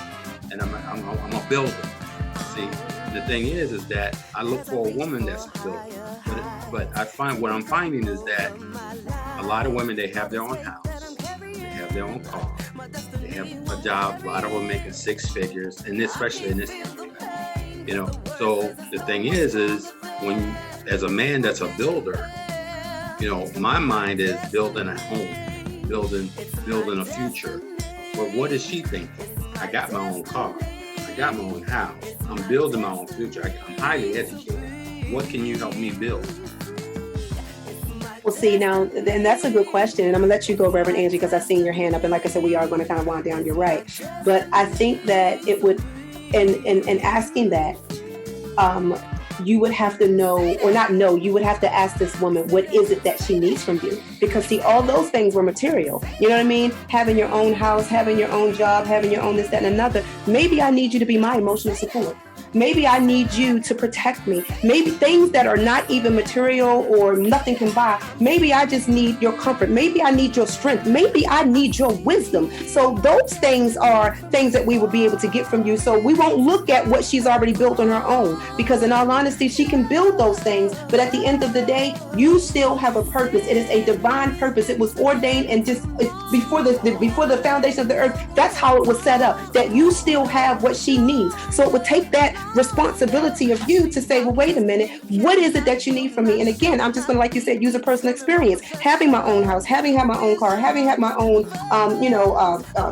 and I'm a builder. See, the thing is that I look for a woman that's a builder. But I find what I'm finding is that a lot of women, they have their own house, they have their own car, they have a job. A lot of them making six figures, and especially in this country, So the thing is when, as a man that's a builder, my mind is building a home, building a future. But what is she thinking? I got my own car, I got my own house, I'm building my own future, I'm highly educated. What can you help me build? Well, see, now, and that's a good question. And I'm going to let you go, Reverend Angie, because I've seen your hand up. And like I said, we are going to kind of wind down. You're right. But I think that it would, in asking that, you would have to know, or not know, you would have to ask this woman, what is it that she needs from you? Because see, all those things were material. You know what I mean? Having your own house, having your own job, having your own this, that, and another. Maybe I need you to be my emotional support. Maybe I need you to protect me. Maybe things that are not even material or nothing can buy. Maybe I just need your comfort. Maybe I need your strength. Maybe I need your wisdom. So those things are things that we will be able to get from you. So we won't look at what she's already built on her own, because in all honesty, she can build those things. But at the end of the day, you still have a purpose. It is a divine purpose. It was ordained and just before the foundation of the earth. That's how it was set up, that you still have what she needs. So it would take that responsibility of you to say, well, wait a minute, what is it that you need from me? And again, I'm just going to, like you said, use a personal experience. Having my own house, having had my own car, having had my own,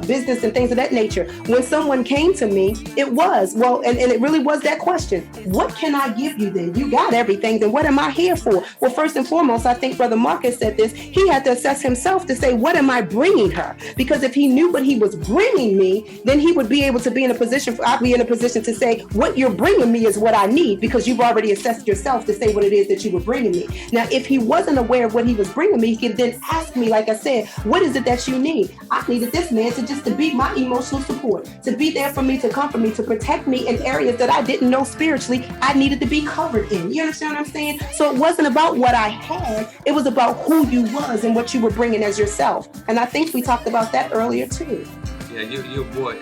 business and things of that nature. When someone came to me, it was, well, and it really was that question. What can I give you then? You got everything. Then what am I here for? Well, first and foremost, I think Brother Marcus said this. He had to assess himself to say, what am I bringing her? Because if he knew what he was bringing me, then he would be able to be in a position, I'd be in a position to say, what you're bringing me is what I need, because you've already assessed yourself to say what it is that you were bringing me. Now, if he wasn't aware of what he was bringing me, he could then ask me, like I said, what is it that you need? I needed this man to be my emotional support, to be there for me, to comfort me, to protect me in areas that I didn't know spiritually I needed to be covered in. You understand what I'm saying? So it wasn't about what I had, it was about who you was and what you were bringing as yourself. And I think we talked about that earlier too. Yeah, you avoid.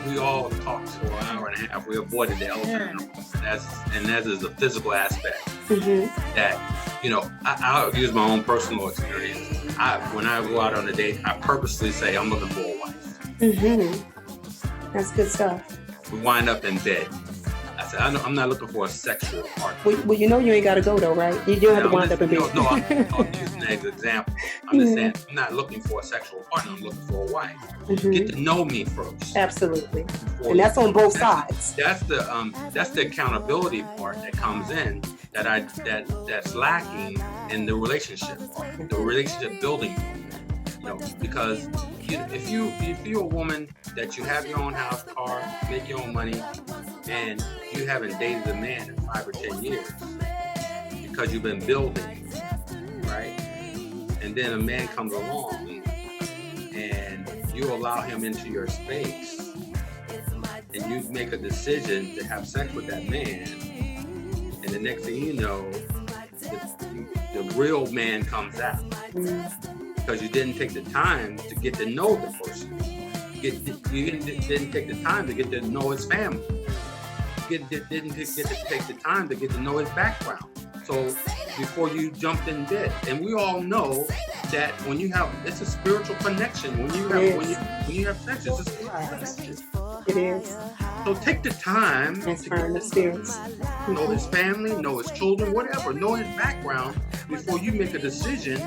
We all talked for an hour and a half. We avoided the elephant, and that is a physical aspect. Mm-hmm. That I'll use my own personal experience. When I go out on a date, I purposely say I'm looking for a wife. Mm-hmm. That's good stuff. We wind up in bed. I said I'm not looking for a sexual partner. Well, you ain't got to go though, right? You don't have to wind up in bed. No, I'm using that as an example. I'm just saying I'm not looking for a sexual partner. I'm looking for a wife. Mm-hmm. Get to know me first. Absolutely, and that's on both sides. That's the accountability part that comes in that's lacking in the relationship part, the relationship building. Because if you're a woman that you have your own house, car, make your own money, and you haven't dated a man in 5 or 10 years because you've been building, right? And then a man comes along and you allow him into your space, and you make a decision to have sex with that man, and the next thing you know, the real man comes out because you didn't take the time to get to know the person. You didn't take the time to get to know his family. You didn't get to take the time to get to know his background. So before you jumped in bed, and we all know that when you have, it's a spiritual connection. When you have sex, it's a spiritual connection. It is. So take the time to Transferring the spirits. know his family, know his children, whatever, know his background before you make a decision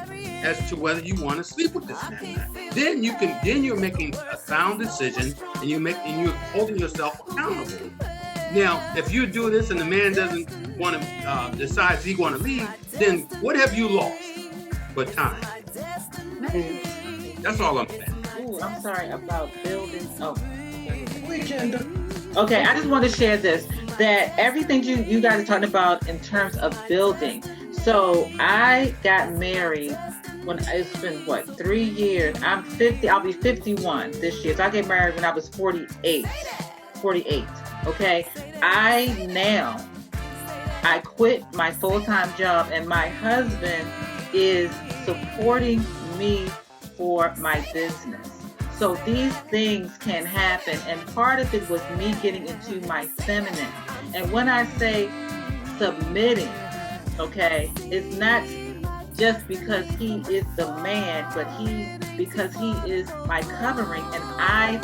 as to whether you want to sleep with this man. Then you're making a sound decision, and you're holding yourself accountable. Now, if you do this and the man doesn't want to, decides he want to leave, then what have you lost but time? That's all I'm saying. Ooh, I'm sorry about building. Oh. Weekend. Okay, I just want to share this, that everything you guys are talking about in terms of building. So I got married when it's been 3 years. I'm 50, I'll be 51 this year. So I got married when I was 48. Okay. I quit my full-time job, and my husband is supporting me for my business. So these things can happen, and part of it was me getting into my feminine. And when I say submitting, okay, it's not just because he is the man, but because he is my covering, and I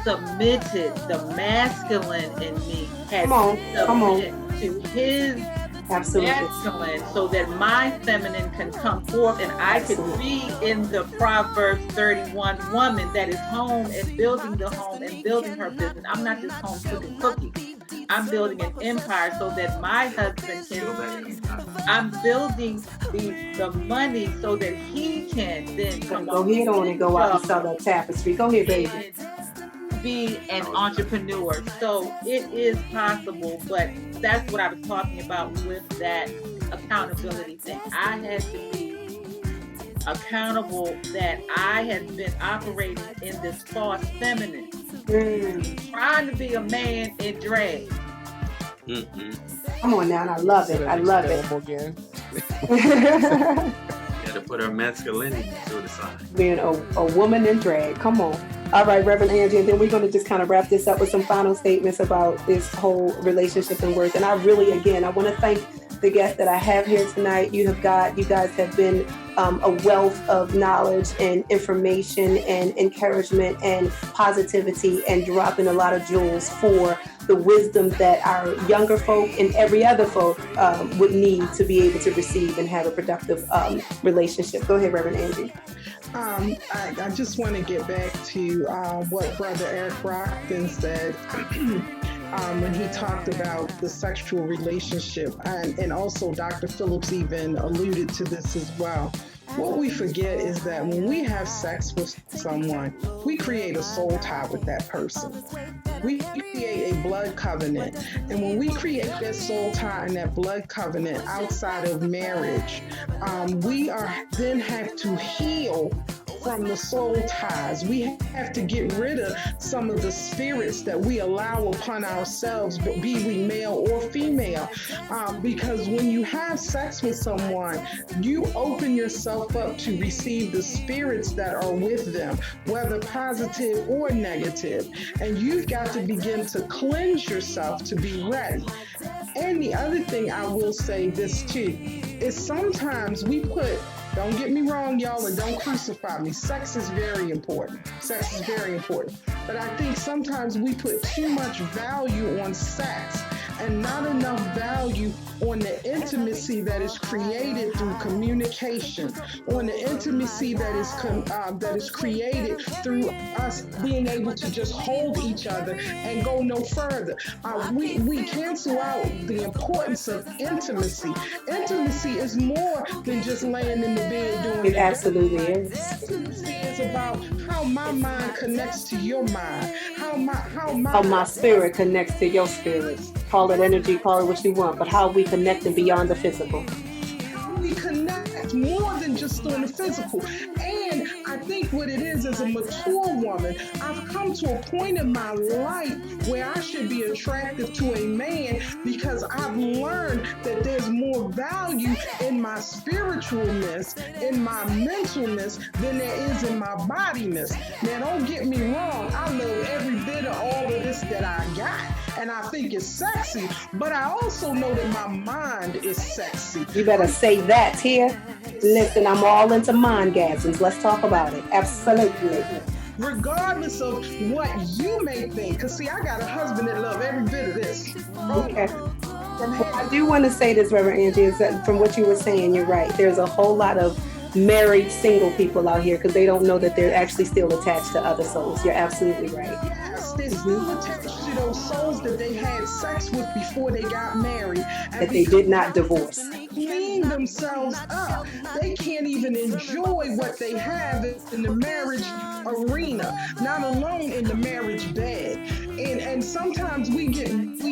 submitted. The masculine in me had submitted to his masculine, so that my feminine can come forth, and I could be in the Proverbs 31 woman that is home and building the home and building her business. I'm not just home cooking cookies. I'm building an empire so that my husband can. I'm building the money so that he can then go ahead on and go out and sell that tapestry. Go ahead, baby. Be an entrepreneur. So it is possible, but that's what I was talking about with that accountability thing. I had to be accountable that I had been operating in this false feminine, trying to be a man in drag. Come on now, and I love it. I love it. Again. To put her masculinity to the side. Being a woman in drag. Come on. All right, Reverend Angie, and then we're going to just kind of wrap this up with some final statements about this whole relationship and worth. And I want to thank the guests that I have here tonight. You guys have been a wealth of knowledge and information and encouragement and positivity, and dropping a lot of jewels for the wisdom that our younger folk and every other folk would need to be able to receive and have a productive relationship. Go ahead, Reverend Angie. I just want to get back to what Brother Eric Brockton said when he talked about the sexual relationship, and also Dr. Phillips even alluded to this as well. What we forget is that when we have sex with someone, we create a soul tie with that person. We create a blood covenant. And when we create that soul tie and that blood covenant outside of marriage, we then have to heal from the soul ties. We have to get rid of some of the spirits that we allow upon ourselves, be we male or female. Because when you have sex with someone, you open yourself up to receive the spirits that are with them, whether positive or negative. And you've got to begin to cleanse yourself to be ready. And the other thing I will say this too, is sometimes we put, don't get me wrong, y'all, and don't crucify me. Sex is very important. Sex is very important. But I think sometimes we put too much value on sex and not enough value on the intimacy that is created through communication, on the intimacy that is created through us being able to just hold each other and go no further. We cancel out the importance of intimacy. Intimacy is more than just laying in the bed doing it. Absolutely is. Intimacy is about how my mind connects to your mind, how my spirit connects to your spirit. Call it energy, call it what you want, but how we connect and beyond the physical. How we connect more than just on the physical. And I think what it is as a mature woman, I've come to a point in my life where I should be attractive to a man because I've learned that there's more value in my spiritualness, in my mentalness, than there is in my bodiness. Now, don't get me wrong, I love every bit of all of this that I got, and I think it's sexy, but I also know that my mind is sexy. You better say that here. Listen, I'm all into mindgasms. Let's talk about it. Absolutely. Regardless of what you may think, because see, I got a husband that loves every bit of this. Okay. I do want to say this, Reverend Angie, is that from what you were saying, you're right. There's a whole lot of married single people out here because they don't know that they're actually still attached to other souls. You're absolutely right. Yes, they're still attached to those souls that they had sex with before they got married. That they did not divorce. Clean themselves up. They can't even enjoy what they have in the marriage arena, not alone in the marriage bed. And sometimes we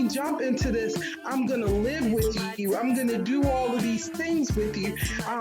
jump into this, I'm gonna live with you, I'm gonna do all of these things with you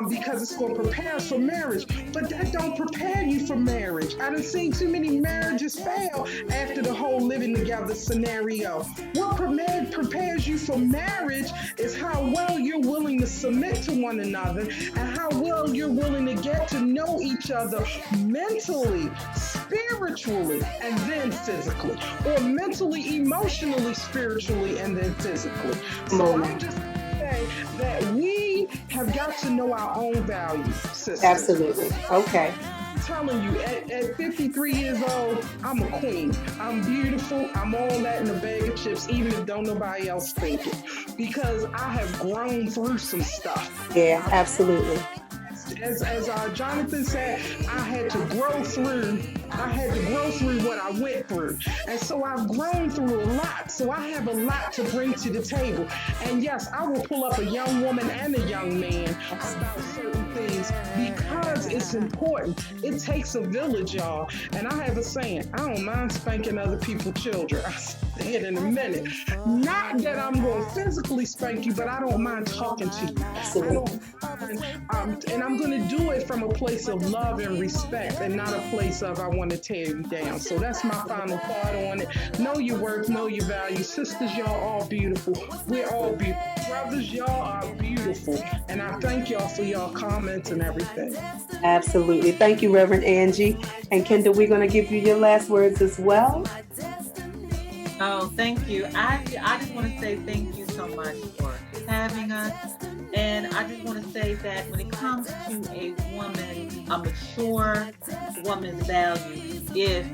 because it's gonna prepare us for marriage. But that don't prepare you for marriage. I done seen too many marriages fail after the whole living together scenario. What prepares you for marriage is how well you're willing to submit to one another and how well you're willing to get to know each other mentally, spiritually, and then physically, or mentally, emotionally, spiritually, and then physically. So I'm just going to say that we have got to know our own value, sister. Absolutely. Okay. I'm telling you, at 53 years old, I'm a queen. I'm beautiful. I'm all that in a bag of chips, even if don't nobody else think it, because I have grown through some stuff. Yeah, absolutely. As Jonathan said, I had to grow through what I went through. And so I've grown through a lot. So I have a lot to bring to the table. And yes, I will pull up a young woman and a young man about certain things because it's important. It takes a village, y'all. And I have a saying, I don't mind spanking other people's children. I'll say it in a minute. Not that I'm going to physically spank you, but I don't mind talking to you. Absolutely. And I'm going to do it from a place of love and respect and not a place of I want to tear you down. So that's my final thought on it. Know your worth, know your value. Sisters, y'all all beautiful. We're all beautiful. Brothers, y'all are beautiful. And I thank y'all for y'all comments and everything. Absolutely. Thank you, Reverend Angie. And Kendra, we're going to give you your last words as well. Oh, thank you. I just want to say thank you so much for having us. And I just want to say that when it comes to a woman, a mature woman's value, if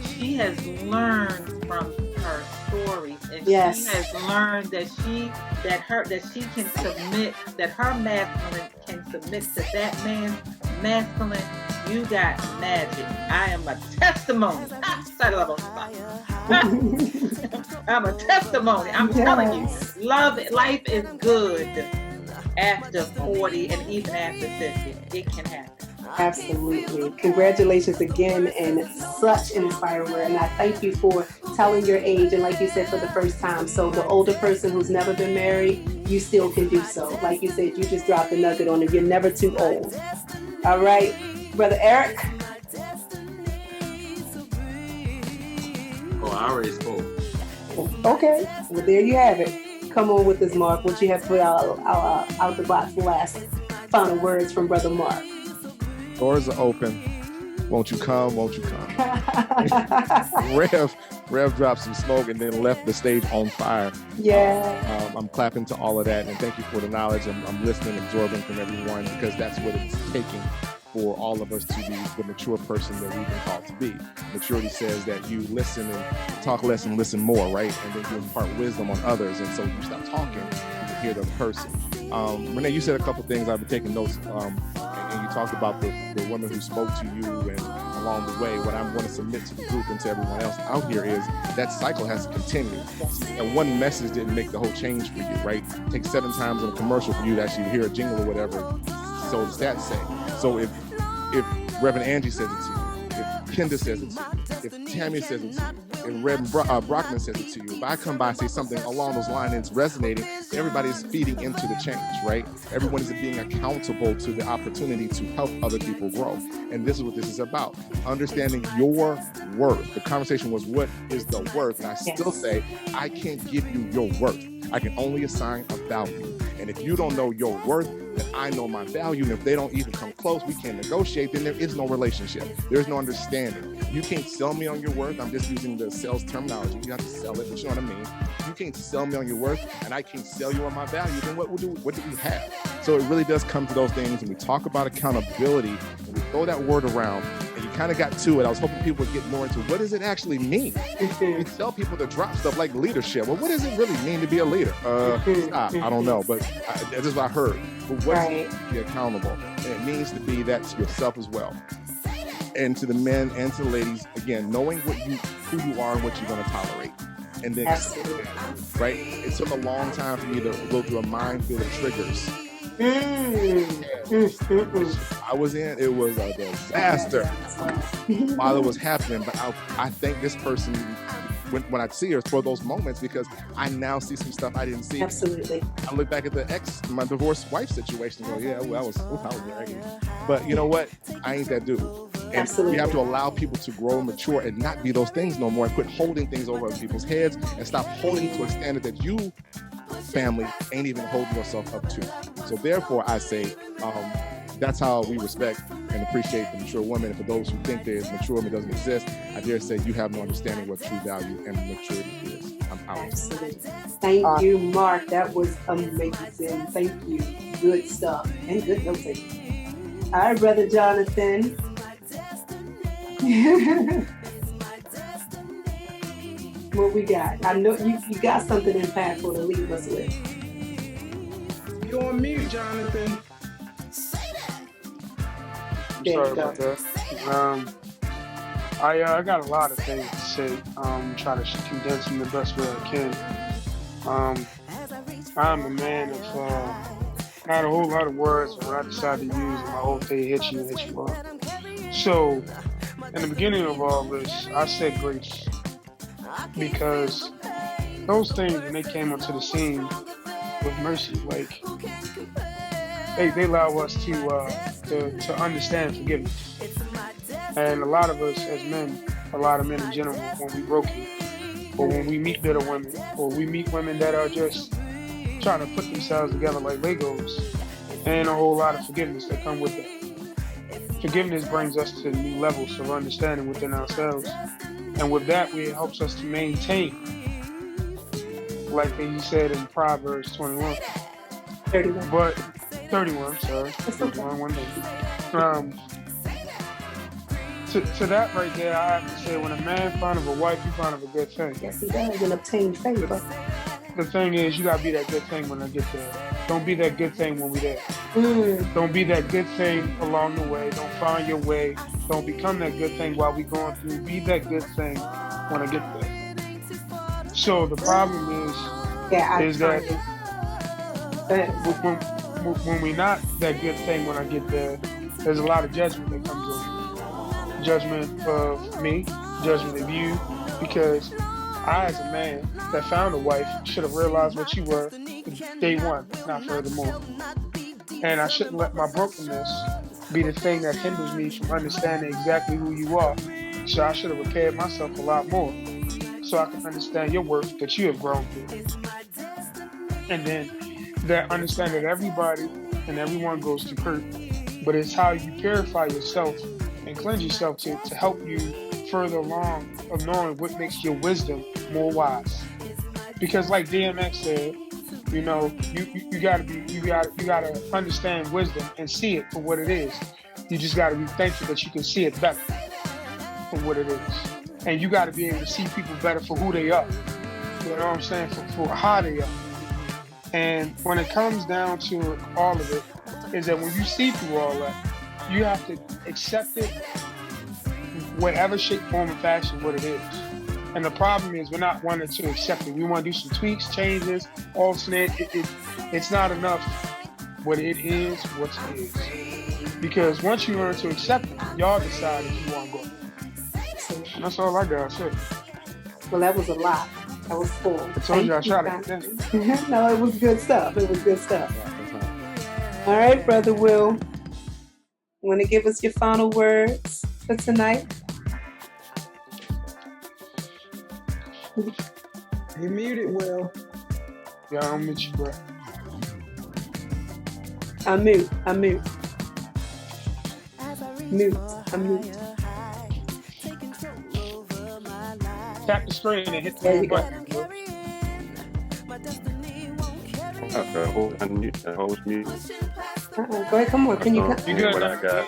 she has learned from her stories and yes. she has learned that she can submit, that her masculine can submit to that man's masculine, you got magic. I am a testimony. I'm a testimony. I'm telling you, life is good after 40 and even after 50. It can happen. Absolutely. Congratulations again, and such an inspiring word. And I thank you for telling your age, and like you said, for the first time. So the older person who's never been married, you still can do so. Like you said, you just dropped a nugget on it. You're never too old. All right, Brother Eric. Oh, I already spoke. Okay, well, there you have it. Come on with this, Mark. What you have for out the box last final words from Brother Mark. Doors are open. Won't you come? Won't you come? Rev dropped some smoke and then left the stage on fire. Yeah. I'm clapping to all of that, and thank you for the knowledge. I'm listening, absorbing from everyone, because that's what it's taking for all of us to be the mature person that we've been called to be. Maturity says that you listen and talk less and listen more, right? And then you impart wisdom on others. And so you stop talking, you hear the person. Renee, you said a couple things. I've been taking notes. And you talked about the woman who spoke to you, and along the way, what I'm going to submit to the group and to everyone else out here is that cycle has to continue. And one message didn't make the whole change for you, right? It takes 7 times on a commercial for you to actually hear a jingle or whatever. So does that say? So if Reverend Angie says it to you, if Kenda says it to you, if Tammy says it to you, and Reverend Brockman says it to you. If I come by and say something along those lines and it's resonating, everybody's feeding into the change, right? Everyone is being accountable to the opportunity to help other people grow. And this is what this is about. Understanding your worth. The conversation was, what is the worth? And I still say, I can't give you your worth. I can only assign a value. And if you don't know your worth, then I know my value. And if they don't even come close, we can't negotiate, then there is no relationship. There's no understanding. You can't sell me on your worth. I'm just using the sales terminology. You have to sell it, but you know what I mean? You can't sell me on your worth, and I can't sell you on my value. Then what do we have? So it really does come to those things. And we talk about accountability, and we throw that word around, and you kind of got to it. I was hoping people would get more into what does it actually mean? We tell people to drop stuff like leadership. Well, what does it really mean to be a leader? I don't know, but that's just what I heard. But what does it mean to be accountable? And it means to be that to yourself as well. And to the men and to the ladies, again, knowing who you are and what you're going to tolerate. And then, right? It took a long time for me to go through a minefield of triggers. I was in, it was a disaster while it was happening, but I thank this person when I see her for those moments, because I now see some stuff I didn't see. Absolutely. I look back at my divorced wife situation and go, yeah, well, I was raggedy. But you know what? I ain't that dude. And Absolutely. we have to allow people to grow and mature and not be those things no more, and quit holding things over other people's heads and stop holding to a standard that you, family, ain't even holding yourself up to. So therefore, I say, that's how we respect and appreciate the mature woman. And for those who think there's mature woman doesn't exist, I dare say you have no understanding what true value and maturity is. I'm out. Absolutely. Thank you, Mark. That was amazing. Thank you. Good stuff and good noting. All right, Brother Jonathan. What we got? I know you got something impactful to leave us with. You're on mute, Jonathan. I'm sorry about that. I got a lot of things to say. Try to condense them the best way I can. I'm a man of not a whole lot of words. When I decide to use them, my whole thing hit you up. So, in the beginning of all this, I said grace, because those things, when they came onto the scene with mercy, like they allow us to understand forgiveness. And a lot of us as men, a lot of men in general, when we broken, or when we meet bitter women, or we meet women that are just trying to put themselves together like Legos, and a whole lot of forgiveness that come with it. Forgiveness brings us to new levels of understanding within ourselves. And with that, it helps us to maintain, like he said in Proverbs 21. 31. But 31, sorry. 31, one day. To that right there, I have to say, when a man finds a wife, he finds a good thing. Yes, he does, and obtain favor. The thing is, you gotta be that good thing when I get there. Don't be that good thing when we there. Don't be that good thing along the way. Don't find your way. Don't become that good thing while we going through. Be that good thing when I get there. So the problem is that when we not that good thing when I get there, there's a lot of judgment that comes in. Judgment of me, judgment of you, because I, as a man that found a wife, should have realized what you were day one, not furthermore. And I shouldn't let my brokenness be the thing that hinders me from understanding exactly who you are. So I should have prepared myself a lot more so I can understand your worth that you have grown through. And then that understand that everybody and everyone goes through hurt, but it's how you purify yourself and cleanse yourself to help you further along of knowing what makes your wisdom more wise. Because like DMX said, you know, you gotta understand wisdom and see it for what it is. You just gotta be thankful that you can see it better for what it is. And you gotta be able to see people better for who they are. You know what I'm saying? For how they are. And when it comes down to all of it, is that when you see through all that, you have to accept it, whatever shape, form, and fashion, what it is. And the problem is we're not wanting to accept it. We want to do some tweaks, changes, alternate. It's not enough what it is, what it is. Because once you learn to accept it, y'all decide if you want to go. And that's all I got to say. Well, that was a lot. That was full. I told you I try to condense it. No, it was good stuff. It was good stuff. All right, Brother Will. Want to give us your final words for tonight? You're muted, Will. Yeah, I'll meet you, bro. I'm mute. Tap the screen and hit There the you go. button. Host mute. Go ahead, come on. Can you You good? What I got?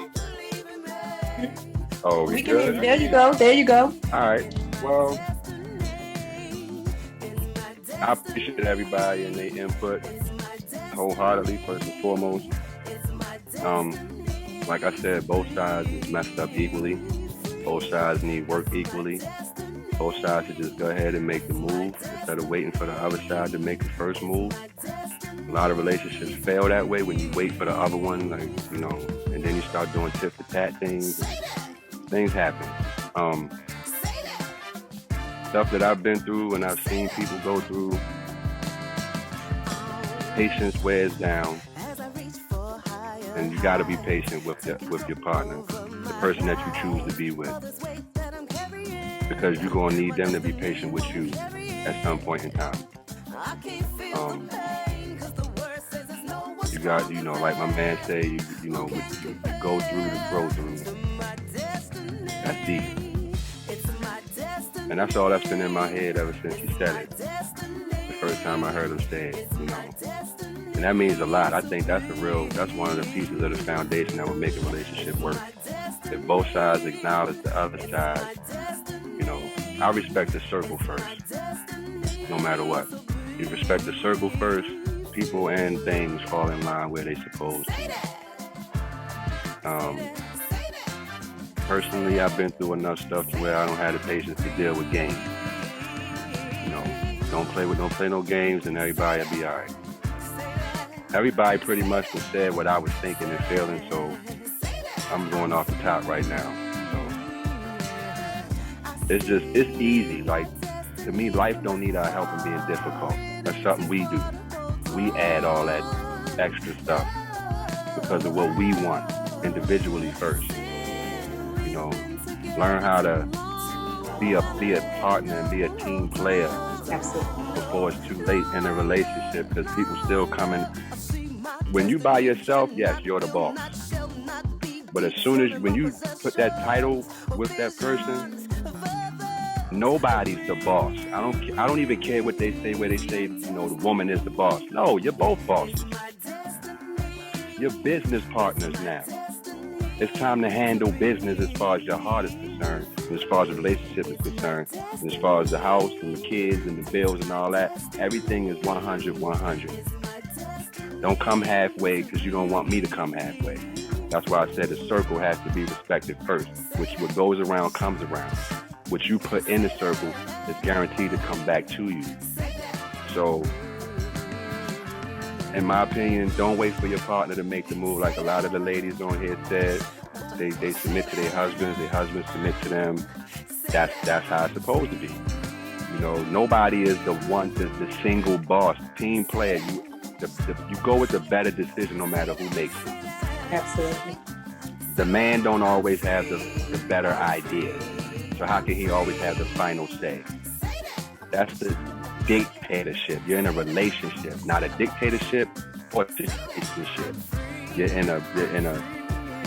Oh, We we can hear good? you. There you go. All right. Well, I appreciate everybody and their input wholeheartedly, first and foremost. Like I said, both sides is messed up equally. Both sides need work equally. Both sides should just go ahead and make the move instead of waiting for the other side to make the first move. A lot of relationships fail that way when you wait for the other one, like, you know, and then you start doing tit for tat things. Things happen. Stuff that I've been through and I've seen people go through, patience wears down. And you gotta be patient with your partner, the person that you choose to be with. Because you're gonna need them to be patient with you at some point in time. You got, you know, like my man say, you go through to grow through. That's deep. And that's all that's been in my head ever since he said it. The first time I heard him say it, you know. And that means a lot. I think that's one of the pieces of the foundation that will make a relationship work. If both sides acknowledge the other side, you know, I respect the circle first, no matter what. You respect the circle first, people and things fall in line where they're supposed to. Personally, I've been through enough stuff to where I don't have the patience to deal with games. You know, don't play no games and everybody will be all right. Everybody pretty much has said what I was thinking and feeling, so I'm going off the top right now. So it's easy. Like, to me, life don't need our help in being difficult. That's something we do. We add all that extra stuff because of what we want individually first. You know, learn how to be a partner and be a team player. Absolutely. Before it's too late in a relationship, because people still coming. When you by yourself, yes, you're the boss. But as soon as when you put that title with that person, nobody's the boss. I don't even care what they say, where they say, you know, the woman is the boss. No, you're both bosses. You're business partners now. It's time to handle business as far as your heart is concerned, and as far as the relationship is concerned, and as far as the house and the kids and the bills and all that. Everything is 100. Don't come halfway because you don't want me to come halfway. That's why I said the circle has to be respected first, which what goes around comes around. What you put in the circle is guaranteed to come back to you. So, in my opinion, don't wait for your partner to make the move. Like a lot of the ladies on here said, they submit to their husbands submit to them. That's how it's supposed to be. You know, nobody is the one that's the single boss. Team player, you go with the better decision no matter who makes it. Absolutely. The man don't always have the better idea. So how can he always have the final say? That's the dictatorship. You're in a relationship, not a dictatorship or situationship. You're in a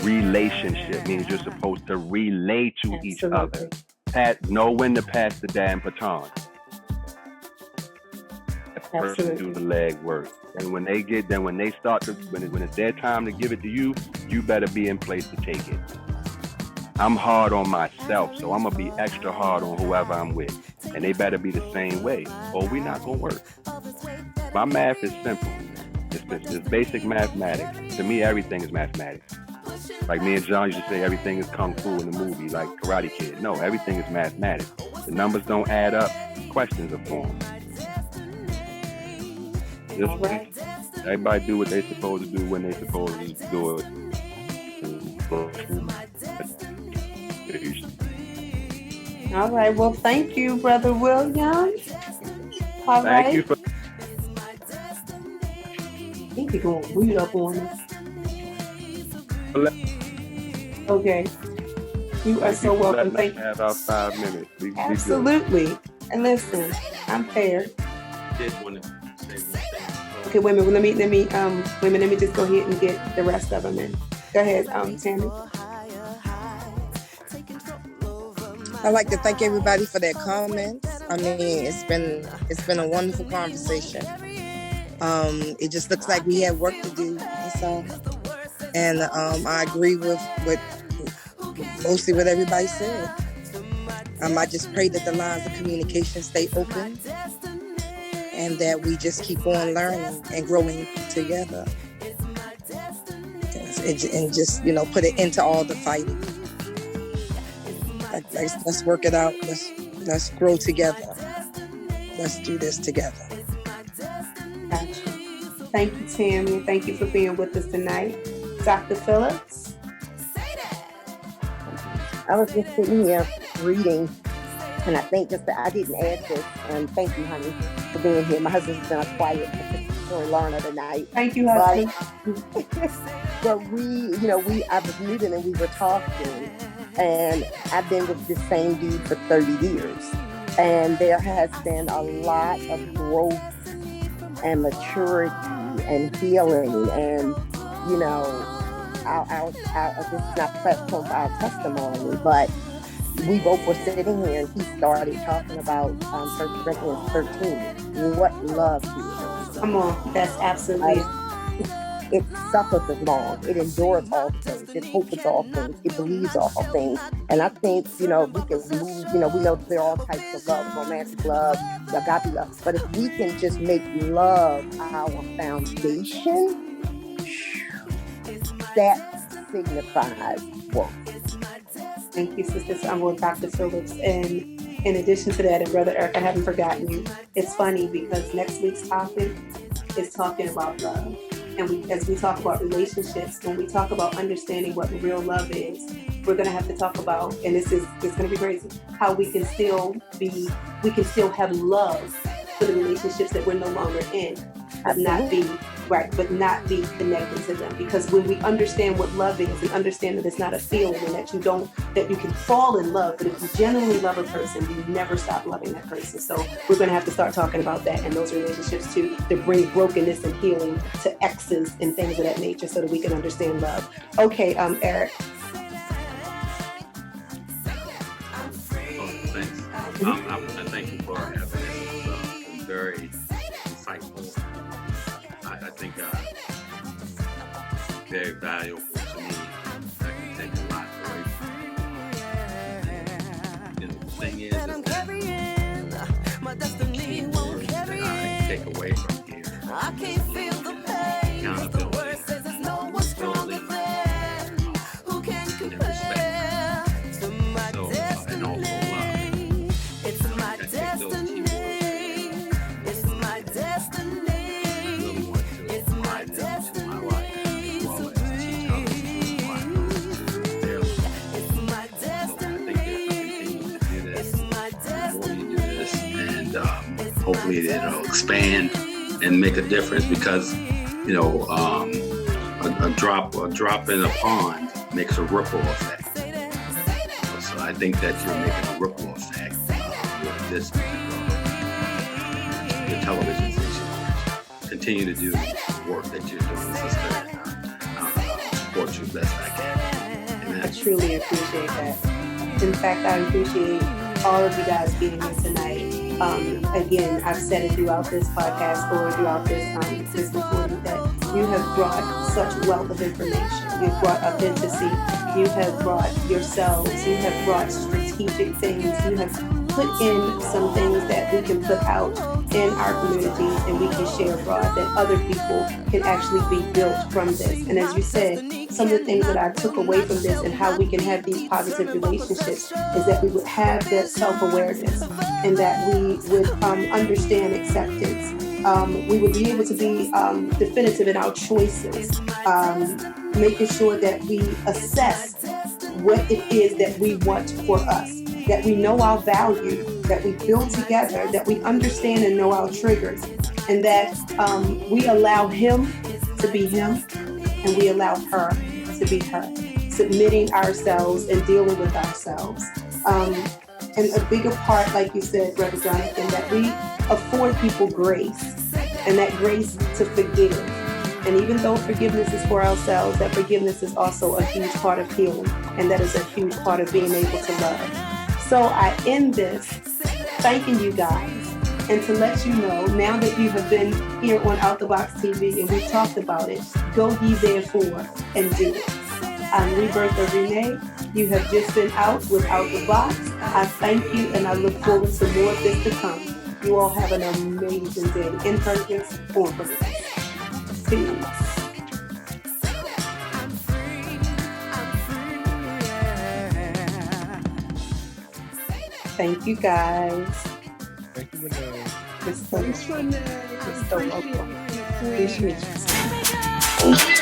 relationship, means you're supposed to relate to each other. Know when to pass the damn baton. That person do the leg work. And when they start to, when it's their time to give it to you, you better be in place to take it. I'm hard on myself, so I'm gonna be extra hard on whoever I'm with. And they better be the same way, or we're not gonna work. My math is simple. It's basic mathematics. To me, everything is mathematics. Like me and John used to say, everything is kung fu in the movie, like Karate Kid. No, everything is mathematics. The numbers don't add up. Questions are formed. Everybody do what they're supposed to do when they're supposed to do it. All right. Well, thank you, Brother William. All Thank right. you for He be going weird up on us. Okay. You are thank you so for welcome. letting us Thank you. have our 5 minutes. We good. Absolutely. And listen, I'm fair. Did want to say one thing. Okay, wait a minute. Let me just go ahead and get the rest of them in. Go ahead, Tammy. I'd like to thank everybody for their comments. I mean, it's been a wonderful conversation. It just looks like we have work to do. That's all. And I agree with mostly what everybody said. I just pray that the lines of communication stay open and that we just keep on learning and growing together. And just, put an end to all the fighting. Let's work it out. Let's grow together. Let's do this together. Gotcha. Thank you, Tammy. Thank you for being with us tonight. Dr. Phillips. I was just sitting here reading, and I think I didn't add this, and thank you, honey, for being here. My husband's been a quiet for learner tonight. Thank you, husband. But I was meeting and we were talking, and I've been with the same dude for 30 years. And there has been a lot of growth and maturity and healing. And, this is not platform for our testimony, but we both were sitting here and he started talking about 1 Corinthians 13, what love is. Come on, that's absolutely it suffereth long, it endures all things, it hopeth all things, it believes all things. And I think, we can move, we know there are all types of love, romantic love, agape love, but if we can just make love our foundation, that signifies growth. Thank you, Sister. I'm with Dr. Phillips. And in addition to that, and Brother Eric, I haven't forgotten you. It's funny because next week's topic is talking about love. And as we talk about relationships, when we talk about understanding what real love is, we're going to have to talk about, and it's going to be crazy, how we can still have love for the relationships that we're no longer in, but not be connected to them. Because when we understand what love is, we understand that it's not a feeling, and that you can fall in love, but if you genuinely love a person, you never stop loving that person. So we're going to have to start talking about that and those relationships too, to bring brokenness and healing to exes and things of that nature, so that we can understand love. Okay, Eric. Thanks. I want to thank you for having this. It's very insightful. I think very valuable to me. I can take a lot away from it. The thing is that the key words that I take away from here: accountability, building, and respect. So, and also love. I take those key words hopefully it'll expand and make a difference, because a drop in a pond makes a ripple effect. So I think that you're making a ripple effect with this your television station. Continue to do the work that you're doing, sister, and support you best I can. Amen. I truly appreciate that. In fact, I appreciate all of you guys being here tonight. Again, I've said it throughout this podcast or throughout this recording that you have brought such wealth of information. You've brought authenticity. You have brought yourselves. You have brought strategic things. You have put in some things that we can put out in our communities and we can share abroad, that other people can actually be built from this. And as you said, some of the things that I took away from this and how we can have these positive relationships is that we would have that self-awareness and that we would understand acceptance. We would be able to be definitive in our choices, making sure that we assess what it is that we want for us. that we know our value, that we build together, that we understand and know our triggers, and that we allow him to be him and we allow her to be her, submitting ourselves and dealing with ourselves. And a bigger part, like you said, Brother Jonathan, that we afford people grace, and that grace to forgive. And even though forgiveness is for ourselves, that forgiveness is also a huge part of healing, and that is a huge part of being able to love. So I end this thanking you guys, and to let you know, now that you have been here on Out the Box TV and we've talked about it, go ye therefore and do it. I'm Rebirth Renee. You have just been out without the box. I thank you, and I look forward to more of this to come. You all have an amazing day in purpose, for purpose. Peace. Thank you, guys. Thank you, Renee. It's so welcome. It's so welcome. Appreciate you.